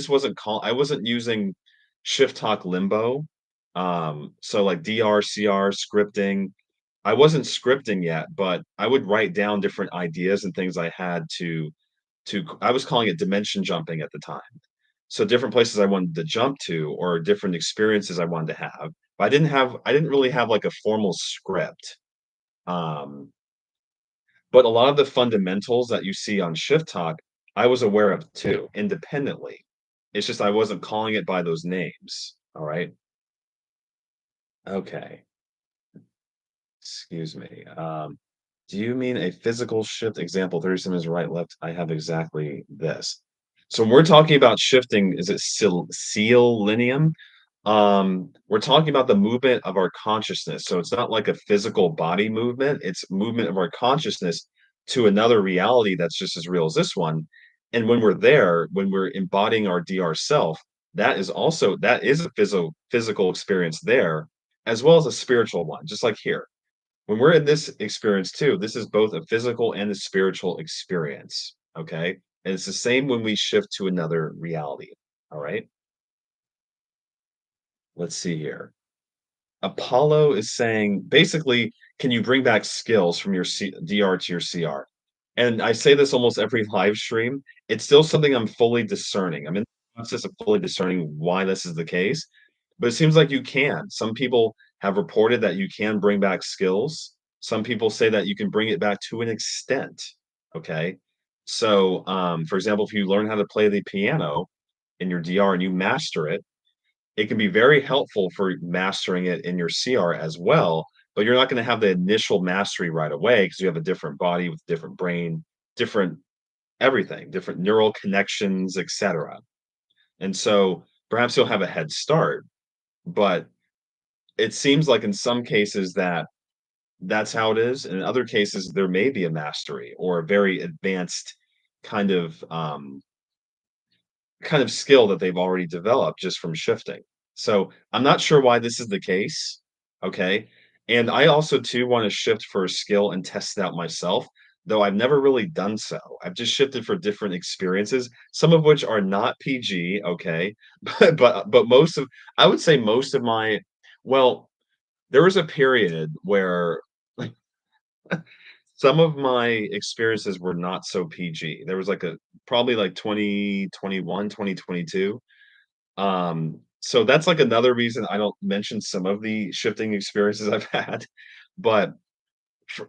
wasn't using Shift Talk Limbo, so, like, DR, CR, scripting. I wasn't scripting yet, but I would write down different ideas and things I had I was calling it dimension jumping at the time. So different places I wanted to jump to, or different experiences I wanted to have. But I didn't really have, like, a formal script. Um, but a lot of the fundamentals that you see on Shift Talk, I was aware of too, independently. It's just I wasn't calling it by those names. All right. Okay. Excuse me. Do you mean a physical shift? Example, 37 is right, left. I have exactly this. So when we're talking about shifting, is it selenium? We're talking about the movement of our consciousness. So it's not like a physical body movement, it's movement of our consciousness to another reality that's just as real as this one. And when we're there, when we're embodying our DR self, that is a physical experience there, as well as a spiritual one, just like here. When we're in this experience too, this is both a physical and a spiritual experience. Okay. And it's the same when we shift to another reality. All right. Let's see here. Apollo is saying, basically, can you bring back skills from your DR to your CR? And I say this almost every live stream. It's still something I'm fully discerning. I'm in the process of fully discerning why this is the case, but it seems like you can. Some people have reported that you can bring back skills. Some people say that you can bring it back to an extent. Okay. So, for example, if you learn how to play the piano in your DR and you master it, it can be very helpful for mastering it in your CR as well, but you're not gonna have the initial mastery right away because you have a different body with different brain, different everything, different neural connections, etcetera. And so, perhaps you'll have a head start, but it seems like in some cases that that's how it is. In other cases, there may be a mastery or a very advanced kind of, skill that they've already developed just from shifting. So, I'm not sure why this is the case, okay? And I also too wanna shift for a skill and test it out myself, though I've never really done so. I've just shifted for different experiences, some of which are not PG, okay? But most of I would say most of my well, there was a period where some of my experiences were not so PG. There was like a probably like 2021, 2022. So that's like another reason I don't mention some of the shifting experiences I've had. But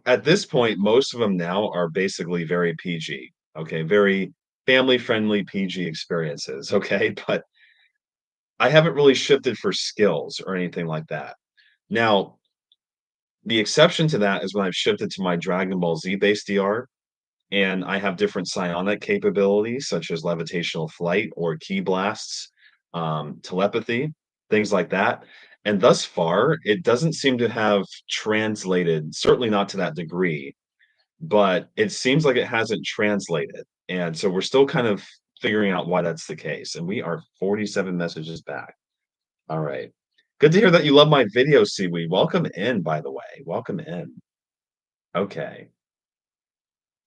at this point, most of them now are basically very PG. Okay, very family friendly PG experiences. Okay, but I haven't really shifted for skills or anything like that. Now, the exception to that is when I've shifted to my Dragon Ball Z based DR and I have different psionic capabilities such as levitational flight or key blasts, telepathy, things like that. And thus far, it doesn't seem to have translated, certainly not to that degree, but it seems like it hasn't translated. And so we're still kind of figuring out why that's the case. And we are 47 messages back. All right. Good to hear that you love my video, Seaweed. Welcome in, by the way. Welcome in. Okay.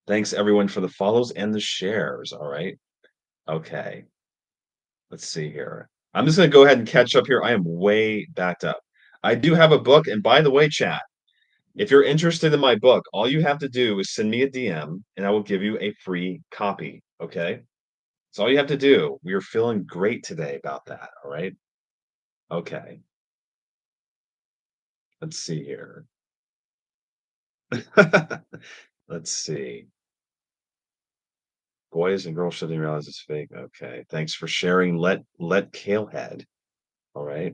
Thanks everyone for the follows and the shares, all right? Okay, let's see here. I'm just gonna go ahead and catch up here. I am way backed up. I do have a book, and by the way, chat, if you're interested in my book, all you have to do is send me a DM, and I will give you a free copy, okay? That's all you have to do. We are feeling great today about that, all right? Okay, let's see here. Let's see. Boys and girls shouldn't realize it's fake. Okay, thanks for sharing. Let Kalehead. All right.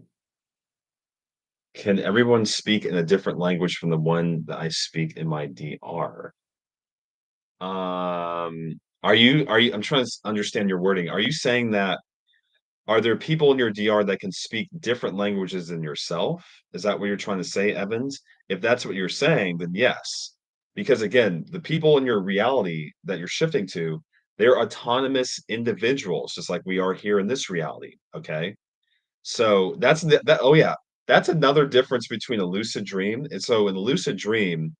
Can everyone speak in a different language from the one that I speak in my DR? Are you I'm trying to understand your wording. Are you saying that are there people in your DR that can speak different languages than yourself? Is that what you're trying to say, Evans? If that's what you're saying, then yes. Because again, the people in your reality that you're shifting to, they're autonomous individuals, just like we are here in this reality. Okay. So oh yeah, that's another difference between a lucid dream. And so in a lucid dream,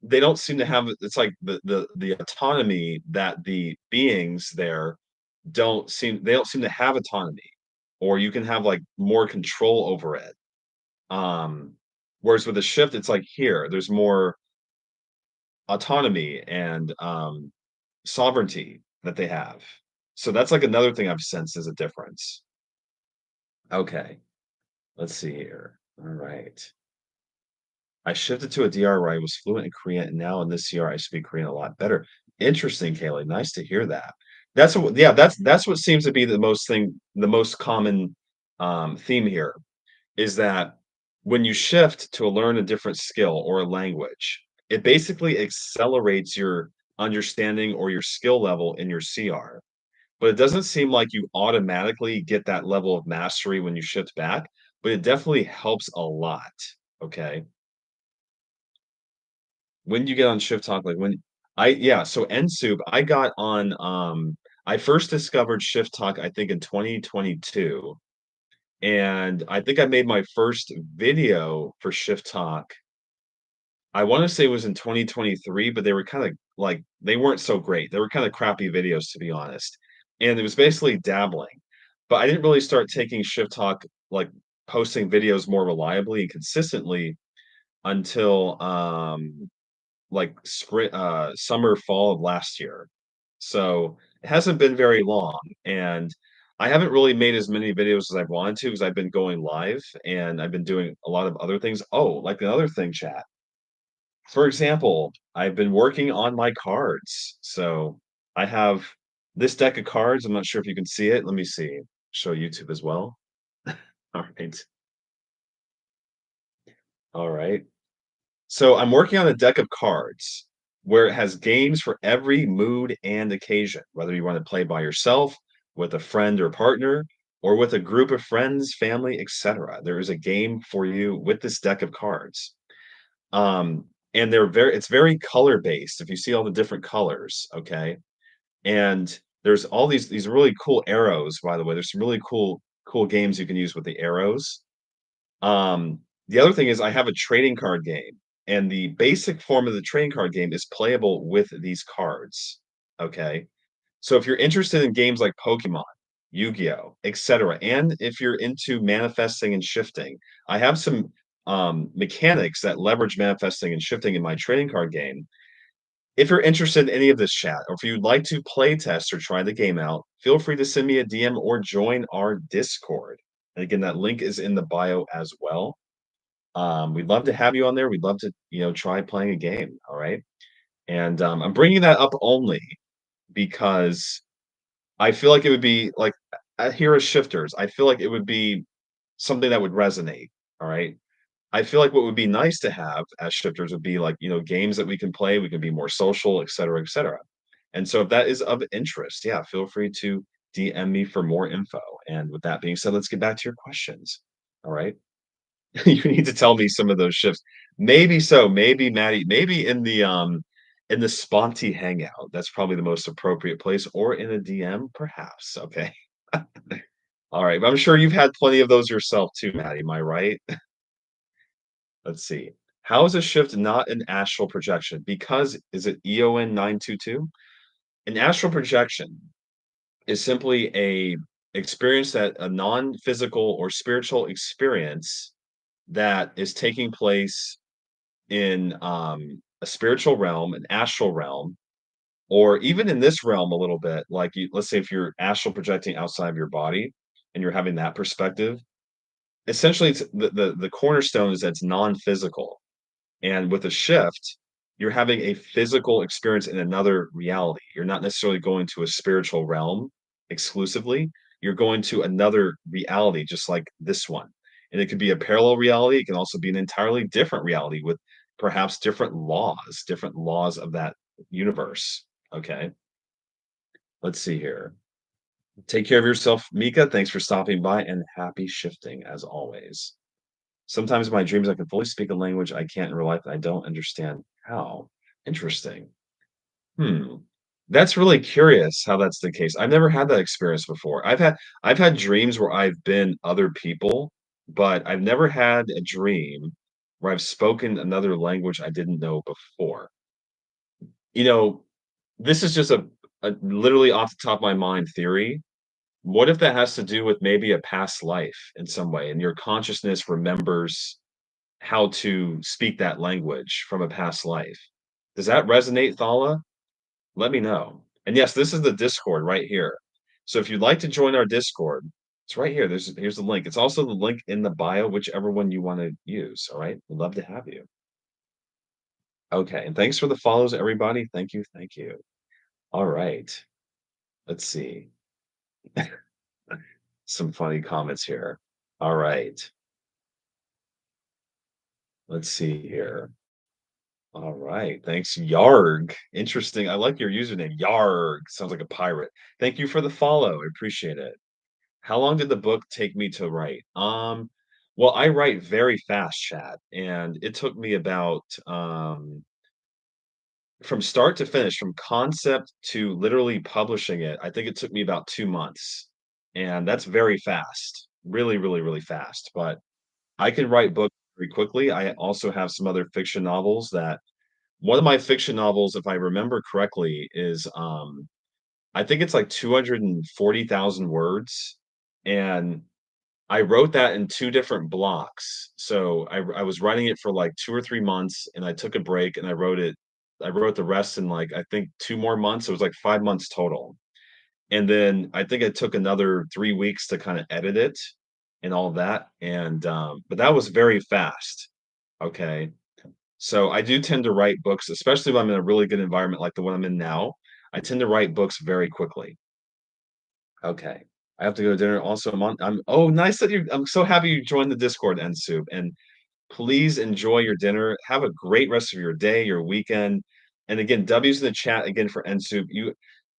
they don't seem to have it's like the autonomy that the beings there they don't seem to have autonomy, or you can have like more control over it. Um, Whereas with a shift, it's like here, there's more autonomy and sovereignty that they have. So that's like another thing I've sensed as a difference. Okay, let's see here. All right. I shifted to a DR where I was fluent in Korean, and now in this CR, I speak Korean a lot better. Interesting, Kaylee. Nice to hear that. Yeah, that's what seems to be the most common theme here is that when you shift to learn a different skill or a language, it basically accelerates your understanding or your skill level in your CR. But it doesn't seem like you automatically get that level of mastery when you shift back, but it definitely helps a lot. Okay. When do you get on Shift Talk? Like when? Yeah, so NSoup, I got on, I first discovered Shifttok, I think, in 2022, and I think I made my first video for Shifttok. I wanna say it was in 2023, but they were kinda like they weren't so great. They were kinda crappy videos, to be honest, and it was basically dabbling, but I didn't really start taking Shifttok, like, posting videos more reliably and consistently until, like, summer, fall of last year. So, it hasn't been very long, and I haven't really made as many videos as I wanted to because I've been going live, and I've been doing a lot of other things. Oh, like another thing, chat. For example, I've been working on my cards. So, I have this deck of cards. I'm not sure if you can see it. Let me see. Show YouTube as well. Alright. Alright. So I'm working on a deck of cards where it has games for every mood and occasion, whether you want to play by yourself, with a friend or partner, or with a group of friends, family, etc. There is a game for you with this deck of cards. Um, and it's very color based. If you see all the different colors, okay? And there's all these really cool arrows, by the way. There's some really cool games you can use with the arrows. The other thing is I have a trading card game, and the basic form of the trading card game is playable with these cards, okay? So if you're interested in games like Pokemon, Yu-Gi-Oh, etc., and if you're into manifesting and shifting, I have some, mechanics that leverage manifesting and shifting in my trading card game. If you're interested in any of this chat, or if you'd like to play test or try the game out, feel free to send me a DM or join our Discord. And again, that link is in the bio as well. We'd love to have you on there. We'd love to, try playing a game. All right. And I'm bringing that up only because I feel like it would be like here as shifters. I feel like it would be something that would resonate. All right. I feel like what would be nice to have as shifters would be like, games that we can play. We can be more social, et cetera, et cetera. And so if that is of interest, yeah, feel free to DM me for more info. And with that being said, let's get back to your questions. All right. You need to tell me some of those shifts. Maybe so, maybe Maddie, maybe in the Sponty hangout. That's probably the most appropriate place, or in a DM, perhaps. Okay. All right. But I'm sure you've had plenty of those yourself too, Maddie. Am I right? Let's see. How is a shift not an astral projection? Because is it EON 922? An astral projection is simply a experience that a non-physical or spiritual experience that is taking place in a spiritual realm, an astral realm, or even in this realm a little bit. Like let's say if you're astral projecting outside of your body and you're having that perspective, essentially it's the cornerstone is that's non-physical. And with a shift, you're having a physical experience in another reality. You're not necessarily going to a spiritual realm exclusively. You're going to another reality, just like this one. And it could be a parallel reality. It can also be an entirely different reality with perhaps different laws of that universe. Okay. Let's see here. Take care of yourself, Mika. Thanks for stopping by and happy shifting as always. Sometimes in my dreams, I can fully speak a language I can't in real life, and I don't understand how. Interesting. Hmm. That's really curious how that's the case. I've never had that experience before. I've had dreams where I've been other people, but I've never had a dream where I've spoken another language I didn't know before. You know, this is just a literally off the top of my mind theory. What if that has to do with maybe a past life in some way, and your consciousness remembers how to speak that language from a past life? Does that resonate, Thala? Let me know. And yes, this is the Discord right here. So if you'd like to join our Discord, it's right here. Here's the link. It's also the link in the bio, whichever one you want to use. All right. We'd love to have you. Okay. And thanks for the follows, everybody. Thank you. Thank you. All right. Let's see. Some funny comments here. All right. Let's see here. All right. Thanks, Yarg. Interesting. I like your username. Yarg. Sounds like a pirate. Thank you for the follow. I appreciate it. How long did the book take me to write? Well, I write very fast, chat, and it took me about from start to finish, from concept to literally publishing it, I think it took me about 2 months, and that's very fast. Really, really, really fast, but I can write books very quickly. I also have some other fiction novels that one of my fiction novels, if I remember correctly, is, I think it's like 240,000 words, and I wrote that in 2 different blocks. So I was writing it for like 2 or 3 months, and I took a break, and I wrote the rest in, like, I think 2 more months. It was like 5 months total. And then I think it took another 3 weeks to kinda edit it and all that, and, but that was very fast, okay? So I do tend to write books, especially when I'm in a really good environment like the one I'm in now. I tend to write books very quickly. Okay. I have to go to dinner also. I'm oh, nice that you I'm so happy you joined the Discord, Nsoup, and please enjoy your dinner. Have a great rest of your day, your weekend. And again, W's in the chat again for Nsoup.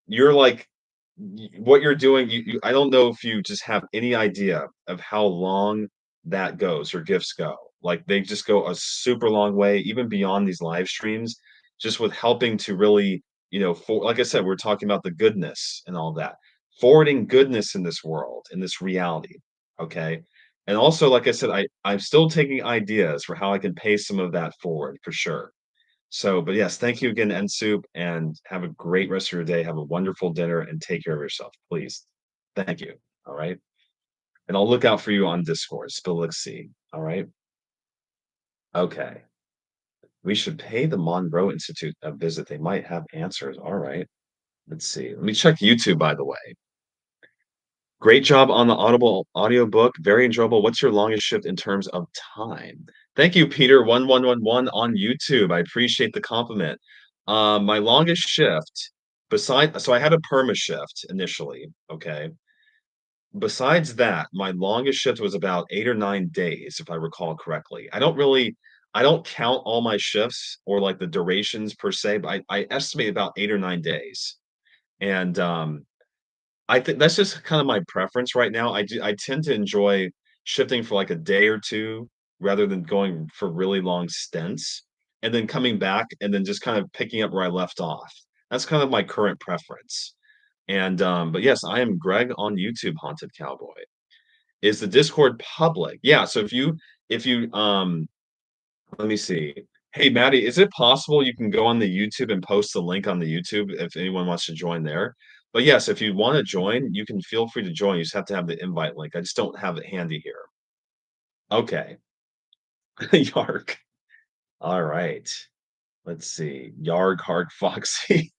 You're like what you're doing, I don't know if you just have any idea of how long that goes or gifts go. Like they just go a super long way, even beyond these live streams, just with helping to really, for like I said, we're talking about the goodness and all that, forwarding goodness in this world, in this reality. Okay. And also, like I said, I'm still taking ideas for how I can pay some of that forward for sure. So, but yes, thank you again, Nsoup, and have a great rest of your day. Have a wonderful dinner and take care of yourself, please. Thank you. All right. And I'll look out for you on Discord, Spillixy. All right. Okay. We should pay the Monroe Institute a visit. They might have answers. All right. Let's see. Let me check YouTube, by the way. Great job on the Audible audiobook. Very enjoyable. What's your longest shift in terms of time? Thank you, Peter1111 on YouTube. I appreciate the compliment. My longest shift so I had a perma shift initially, okay? Besides that, my longest shift was about 8 or 9 days, if I recall correctly. I don't count all my shifts or, like, the durations per se, but I estimate about 8 or 9 days. And, I think that's just kind of my preference right now. I tend to enjoy shifting for, like, a day or 2 rather than going for really long stints, and then coming back and then just kind of picking up where I left off. That's kind of my current preference. And, but yes, I am Greg on YouTube, Haunted Cowboy. Is the Discord public? Yeah, so if you let me see. Hey, Maddie, is it possible you can go on the YouTube and post the link on the YouTube if anyone wants to join there? But yes, if you want to join, you can feel free to join. You just have to have the invite link. I just don't have it handy here. Okay. Yarg. All right. Let's see. Yarg, Harg, Foxy.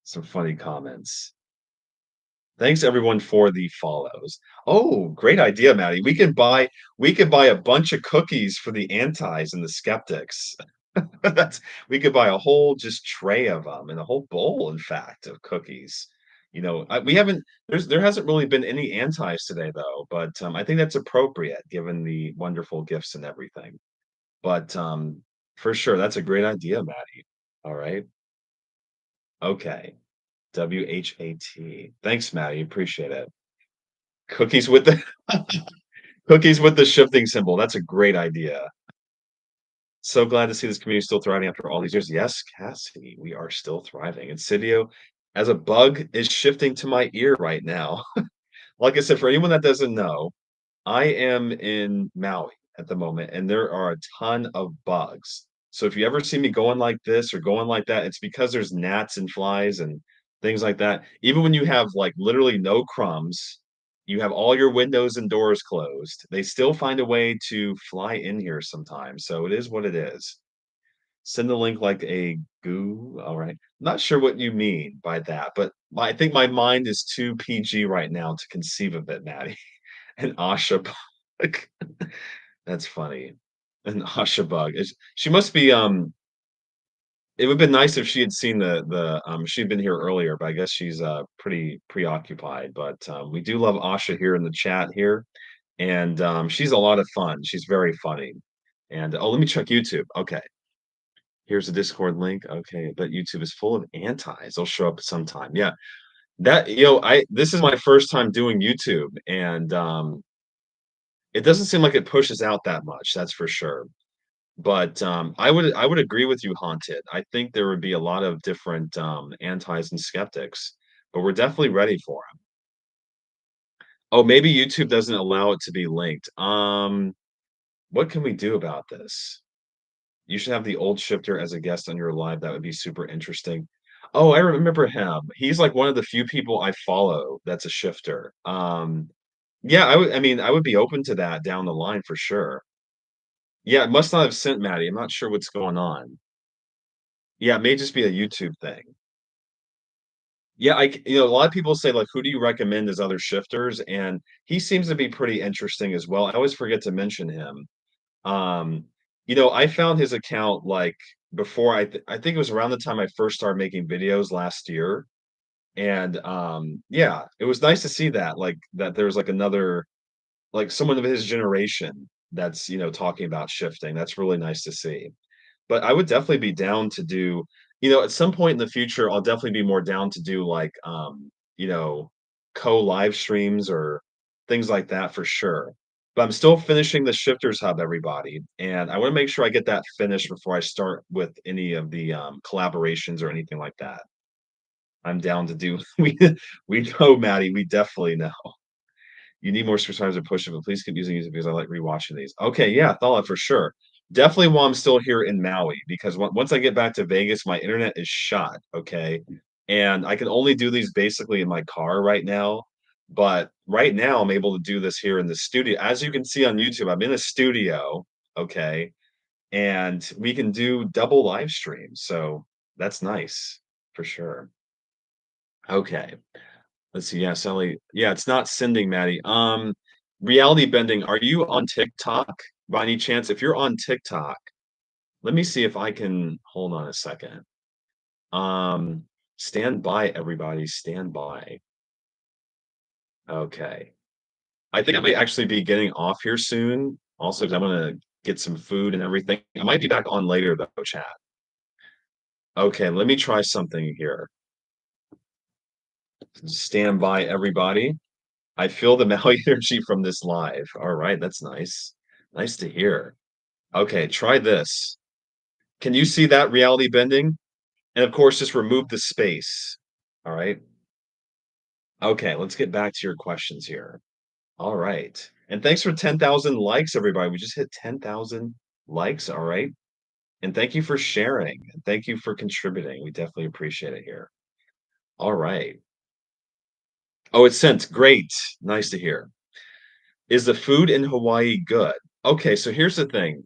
Some funny comments. Thanks everyone for the follows. Oh, great idea, Maddie. We could buy a bunch of cookies for the antis and the skeptics. That's we could buy a whole just tray of them and a whole bowl, in fact, of cookies. We haven't there hasn't really been any antis today though, but I think that's appropriate given the wonderful gifts and everything. But for sure, that's a great idea, Maddie. All right. Okay. WHAT. Thanks, Maddie. Appreciate it. Cookies with the cookies with the shifting symbol. That's a great idea. So glad to see this community still thriving after all these years. Yes, Cassie, we are still thriving. Insidio, as a bug, is shifting to my ear right now. Like I said, for anyone that doesn't know, I am in Maui at the moment, and there are a ton of bugs. So if you ever see me going like this or going like that, it's because there's gnats and flies and things like that. Even when you have like literally no crumbs, you have all your windows and doors closed, they still find a way to fly in here sometimes. So it is what it is. Send the link like a goo. All right. Not sure what you mean by that, but I think my mind is too PG right now to conceive of it, Maddie. An Asha bug. That's funny. An Asha bug. She must be it would've been nice if she had seen she'd been here earlier, but I guess she's pretty preoccupied. But we do love Asha here in the chat here. And she's a lot of fun. She's very funny. And oh, let me check YouTube. Okay. Here's the Discord link. Okay, but YouTube is full of antis. They'll show up sometime. Yeah. That I this is my first time doing YouTube, and it doesn't seem like it pushes out that much, that's for sure. But, I would agree with you, Haunted. I think there would be a lot of different, antis and skeptics, but we're definitely ready for them. Oh, maybe YouTube doesn't allow it to be linked. What can we do about this? You should have the old shifter as a guest on your live, that would be super interesting. Oh, I remember him. He's, like, one of the few people I follow that's a shifter. Yeah, I mean, I would be open to that down the line for sure. Yeah, it must not have sent Maddie, I'm not sure what's going on. Yeah, it may just be a YouTube thing. Yeah, a lot of people say, like, "Who do you recommend as other shifters?" And he seems to be pretty interesting as well. I always forget to mention him. Um, I found his account, like, before I think it was around the time I first started making videos last year, and, yeah, it was nice to see that, like, that there was, like, another like, someone of his generation that's, talking about shifting. That's really nice to see. But I would definitely be down to do at some point in the future, I'll definitely be more down to do, like, you know, co-live streams or things like that for sure. But I'm still finishing the Shifters Hub, everybody, and I wanna make sure I get that finished before I start with any of the, collaborations or anything like that. I'm down to do we know, Maddie, we definitely know. You need more subscribers to push it, but please keep using it because I like rewatching these. Okay, yeah, Thala for sure. Definitely while I'm still here in Maui, because once I get back to Vegas, my internet is shot. Okay, and I can only do these basically in my car right now. But right now, I'm able to do this here in the studio. As you can see on YouTube, I'm in a studio. Okay, and we can do double live streams, so that's nice for sure. Okay. Let's see, yeah, Sally yeah, it's not sending, Maddie. Reality bending, are you on TikTok by any chance? If you're on TikTok, let me see if I can hold on a second. Um, stand by, everybody, stand by. Okay. I think I might actually be getting off here soon, also 'cause I'm gonna get some food and everything. I might be back on later though, chat. Okay, let me try something here. Stand by, everybody. I feel the Maui energy from this live. Alright, that's nice. Nice to hear. Okay, try this. Can you see that reality bending? And of course, just remove the space. Alright? Okay, let's get back to your questions here. Alright. And thanks for 10,000 likes, everybody. We just hit 10,000 likes, alright? And thank you for sharing, and thank you for contributing. We definitely appreciate it here. Alright. Oh, it's sent. Great. Nice to hear. Is the food in Hawaii good? Okay, so here's the thing.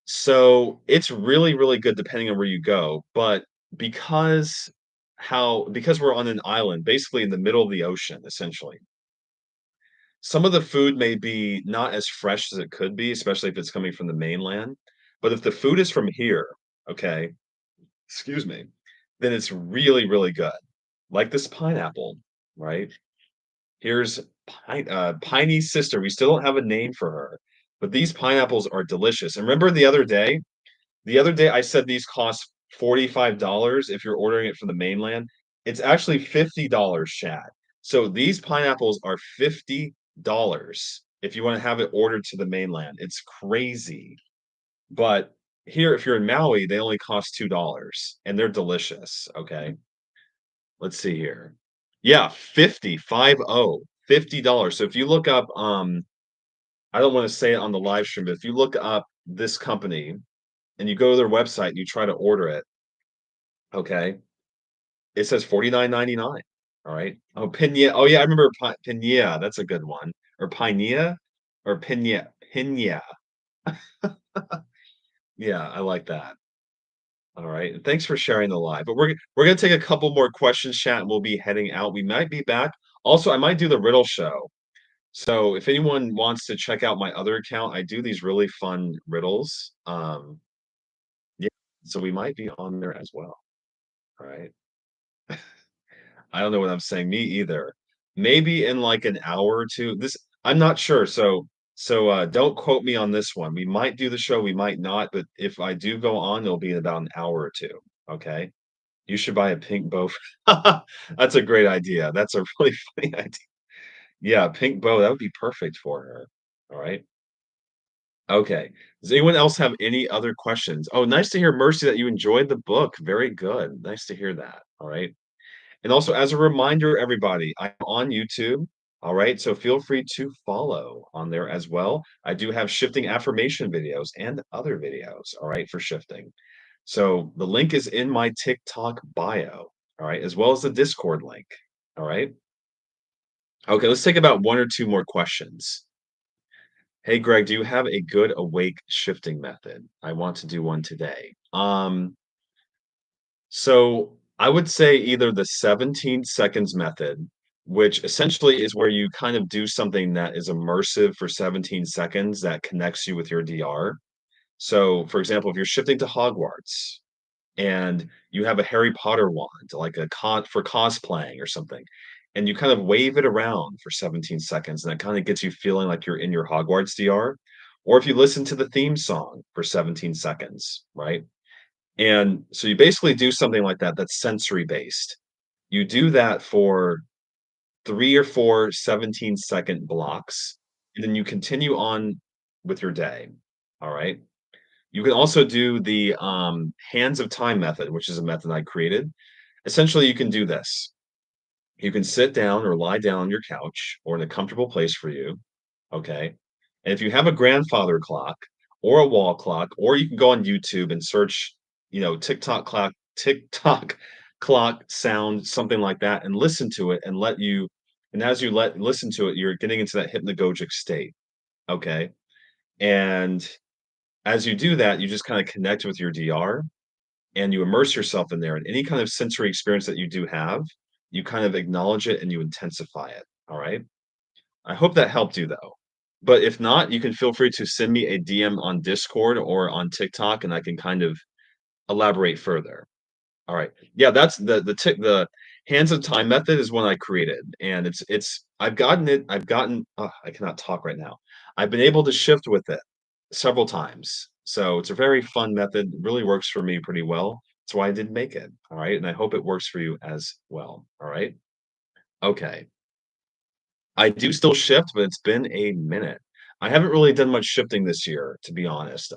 So, it's really, really good depending on where you go, but because because we're on an island, basically in the middle of the ocean, essentially, some of the food may be not as fresh as it could be, especially if it's coming from the mainland, but if the food is from here, okay, excuse me, then it's really, really good. Like this pineapple, right? Here's Piney's sister, we still don't have a name for her, but these pineapples are delicious, and remember the other day, I said these cost $45 if you're ordering it from the mainland. It's actually $50, chat. So these pineapples are $50 if you wanna have it ordered to the mainland. It's crazy. But here, if you're in Maui, they only cost $2, and they're delicious, okay? Let's see here. Yeah, 50, 50, $50. So if you look up, I don't wanna say it on the live stream, but if you look up this company and you go to their website and you try to order it, okay, it says 49.99. All right. Oh, piña. Oh yeah, I remember piña. That's a good one. Or piña or piña. Piña. Yeah, I like that. All right. And thanks for sharing the live. But we're gonna take a couple more questions, chat, and we'll be heading out. We might be back. Also, I might do the riddle show. So if anyone wants to check out my other account, I do these really fun riddles. Yeah, so we might be on there as well. All right. I don't know what I'm saying. Me either. Maybe in like an hour or two. I'm not sure. So don't quote me on this one. We might do the show, we might not, but if I do go on, it'll be in about an hour or two. Okay. You should buy a pink bow. That's a great idea. That's a really funny idea. Yeah, pink bow, that would be perfect for her. All right. Okay. Does anyone else have any other questions? Oh, nice to hear, Mercy, that you enjoyed the book. Very good. Nice to hear that. All right. And also, as a reminder, everybody, I'm on YouTube. All right. So feel free to follow on there as well. I do have shifting affirmation videos and other videos. All right. For shifting. So the link is in my TikTok bio. All right. As well as the Discord link. All right. Okay. Let's take about one or two more questions. Hey, Greg, do you have a good awake shifting method? I want to do one today. So I would say either the 17 seconds method, which essentially is where you kind of do something that is immersive for 17 seconds that connects you with your DR. So, for example, if you're shifting to Hogwarts and you have a Harry Potter wand, like a con for cosplaying or something, and you kind of wave it around for 17 seconds, and that kind of gets you feeling like you're in your Hogwarts DR. Or if you listen to the theme song for 17 seconds, right? And so you basically do something like that that's sensory based. You do that for 3 or 4 17-second blocks, and then you continue on with your day. All right? You can also do the, hands of time method, which is a method I created. Essentially, you can do this. You can sit down or lie down on your couch or in a comfortable place for you, okay? And if you have a grandfather clock or a wall clock, or you can go on YouTube and search, TikTok clock sound, something like that, and listen to it and as you listen to it, you're getting into that hypnagogic state, okay? And as you do that, you just kinda connect with your DR and you immerse yourself in there, and any kind of sensory experience that you do have, you kind of acknowledge it and you intensify it, all right? I hope that helped you, though. But if not, you can feel free to send me a DM on Discord or on TikTok, and I can kind of elaborate further. All right. Yeah, that's the hands of time method is one I created, and it's I've gotten I cannot talk right now. I've been able to shift with it several times. So it's a very fun method, really works for me pretty well. That's why I did make it. All right. And I hope it works for you as well. All right. Okay. I do still shift, but it's been a minute. I haven't really done much shifting this year, to be honest.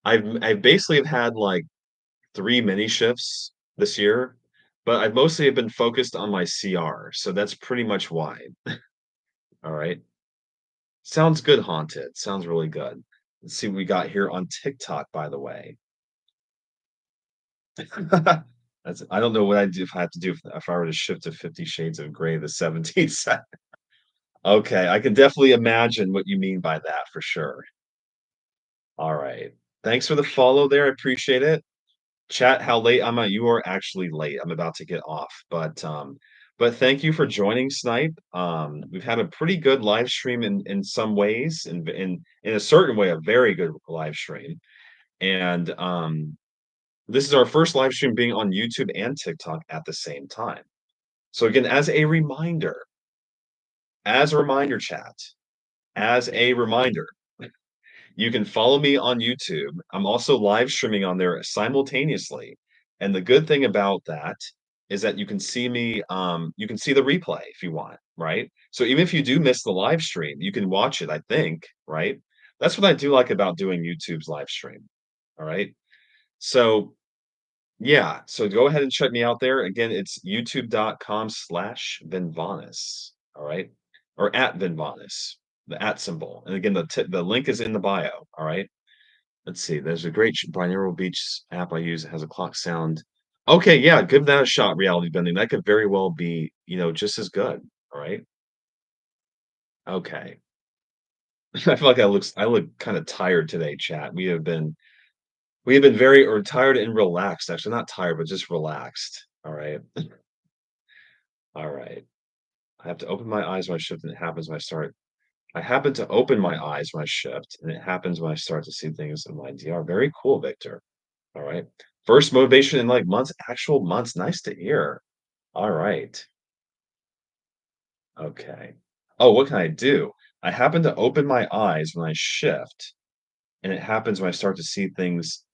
I've basically have had like 3 mini shifts this year, but I've mostly have been focused on my CR, so that's pretty much why. All right. Sounds good, Haunted. Sounds really good. Let's see what we got here on TikTok, by the way. That's I don't know what I'd do if I had to do if I were to shift to 50 Shades of Grey, the 17th set. Okay, I can definitely imagine what you mean by that for sure. All right. Thanks for the follow there. I appreciate it. Chat, how late am I? You are actually late. I'm about to get off, but thank you for joining Snipe. We've had a pretty good live stream in some ways, in a certain way, a very good live stream. And this is our first live stream being on YouTube and TikTok at the same time. So again, as a reminder, chat, as a reminder, you can follow me on YouTube. I'm also live streaming on there simultaneously. And the good thing about that is that you can see me, you can see the replay if you want, right? So even if you do miss the live stream, you can watch it, I think, right? That's what I do like about doing YouTube's live stream. All right. So yeah, so go ahead and check me out there. Again, it's youtube.com/Vinvanis. All right. Or at Vinvanis, the at symbol. And again, the link is in the bio. All right. Let's see. There's a great binaural beach app I use. It has a clock sound. Okay, yeah, give that a shot, reality bending. That could very well be, just as good. All right. Okay. I feel like I look kind of tired today, chat. We have been very or tired and relaxed, actually. Not tired, but just relaxed. All right. All right. I have to open my eyes when I shift, and it happens when I happen to open my eyes when I shift, and it happens when I start to see things in my DR. Very cool, Victor. All right. First motivation in like months, actual months. Nice to hear. All right. Okay. Oh, what can I do? I happen to open my eyes when I shift, and it happens when I start to see things.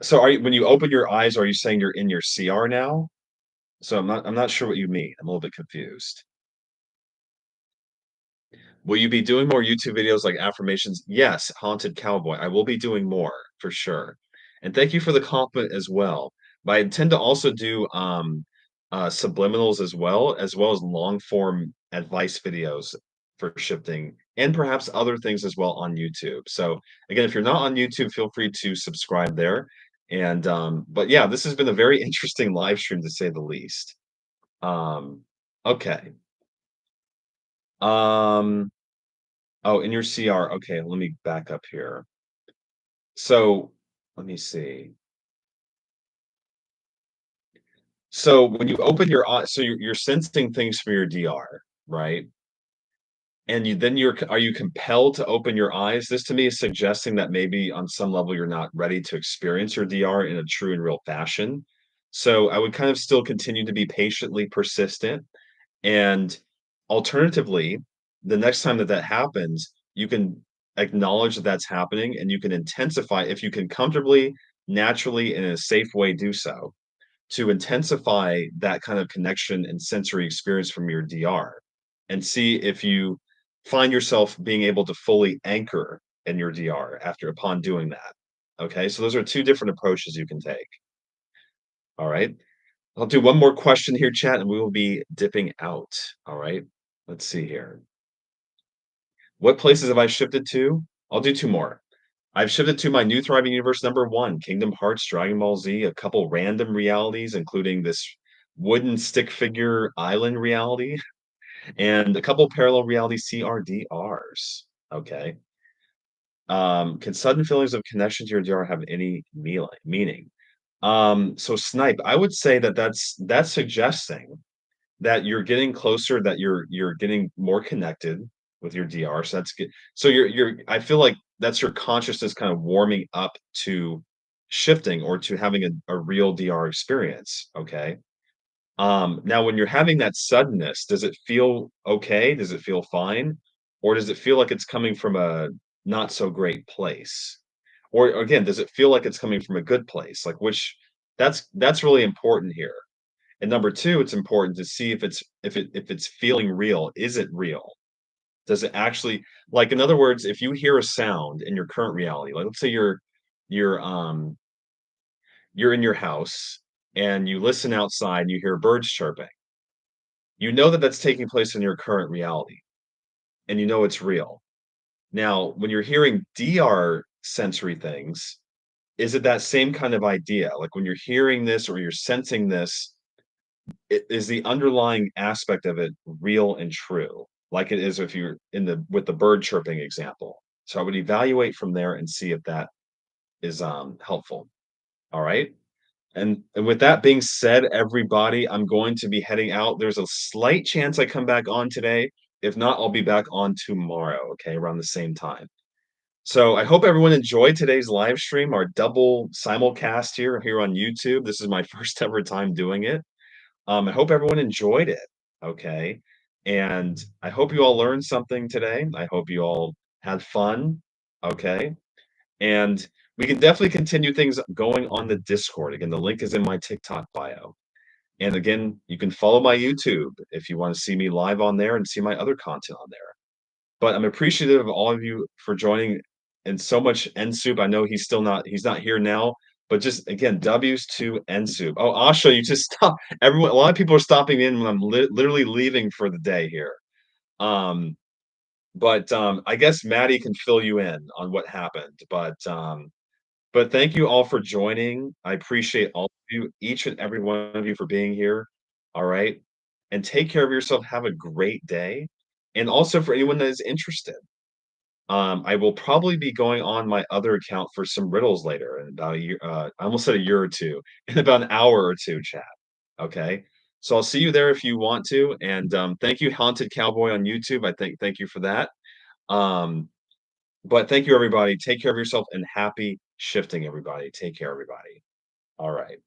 So when you open your eyes, are you saying you're in your CR now? So I'm not sure what you mean. I'm a little bit confused. Will you be doing more YouTube videos like affirmations? Yes, Haunted Cowboy. I will be doing more for sure. And thank you for the compliment as well. But I intend to also do subliminals as well as long form advice videos for shifting and perhaps other things as well on YouTube. So again, if you're not on YouTube, feel free to subscribe there. And but yeah, this has been a very interesting live stream to say the least. Um, okay. Um, Oh, in your CR. Okay, let me back up here. So, let me see. So, when you open your eye so you're sensing things from your DR, right? And are you compelled to open your eyes? This to me is suggesting that maybe on some level you're not ready to experience your DR in a true and real fashion. So, I would kind of still continue to be patiently persistent. And alternatively, the next time that that happens, you can acknowledge that that's happening and you can intensify if you can comfortably, naturally, and in a safe way do so to intensify that kind of connection and sensory experience from your DR and see if you find yourself being able to fully anchor in your DR after upon doing that. Okay, so those are two different approaches you can take. All right. I'll do one more question here, chat, and we will be dipping out. All right. Let's see here. What places have I shifted to? I'll do two more. I've shifted to my new thriving universe number one, Kingdom Hearts, Dragon Ball Z, a couple random realities, including this wooden stick figure island reality, and a couple parallel reality CRDRs. Okay. Can sudden feelings of connection to your DR have any meaning? So Snipe, I would say that that's suggesting that you're getting closer, that you're getting more connected with your DR, so that's good. So you're I feel like that's your consciousness kind of warming up to shifting or to having a real DR experience, okay? Now when you're having that suddenness, does it feel okay? Does it feel fine? Or does it feel like it's coming from a not so great place? Or again, does it feel like it's coming from a good place? Like which that's really important here. And number 2, it's important to see if it's feeling real. Is it real? Does it actually like, in other words, if you hear a sound in your current reality, like, let's say you're, you're in your house and you listen outside and you hear birds chirping, you know that that's taking place in your current reality, and you know it's real. Now, when you're hearing DR sensory things, is it that same kind of idea? Like, when you're hearing this or you're sensing this, is the underlying aspect of it real and true, like it is if you're in the with the bird chirping example. So I would evaluate from there and see if that is helpful. All right. And with that being said, everybody, I'm going to be heading out. There's a slight chance I come back on today. If not, I'll be back on tomorrow, okay, around the same time. So I hope everyone enjoyed today's live stream, our double simulcast here on YouTube. This is my first ever time doing it. I hope everyone enjoyed it, okay? And I hope you all learned something today. I hope you all had fun, okay? And we can definitely continue things going on the Discord. Again, the link is in my TikTok bio. And again, you can follow my YouTube if you want to see me live on there and see my other content on there. But I'm appreciative of all of you for joining and so much NSoup. I know he's not here now, but just again, W's to NSoup. Oh, Asha, you just stop. Everyone, a lot of people are stopping in when I'm literally leaving for the day here. Um, but I guess Maddie can fill you in on what happened. But thank you all for joining. I appreciate all of you, each and every one of you for being here. All right. And take care of yourself. Have a great day. And also for anyone that is interested. I will probably be going on my other account for some riddles later in about a year. I almost said a year or two, in about an hour or two, chat. Okay. So I'll see you there if you want to. And thank you, Haunted Cowboy on YouTube. Thank you for that. Um, but thank you, everybody. Take care of yourself and happy shifting, everybody. Take care, everybody. All right.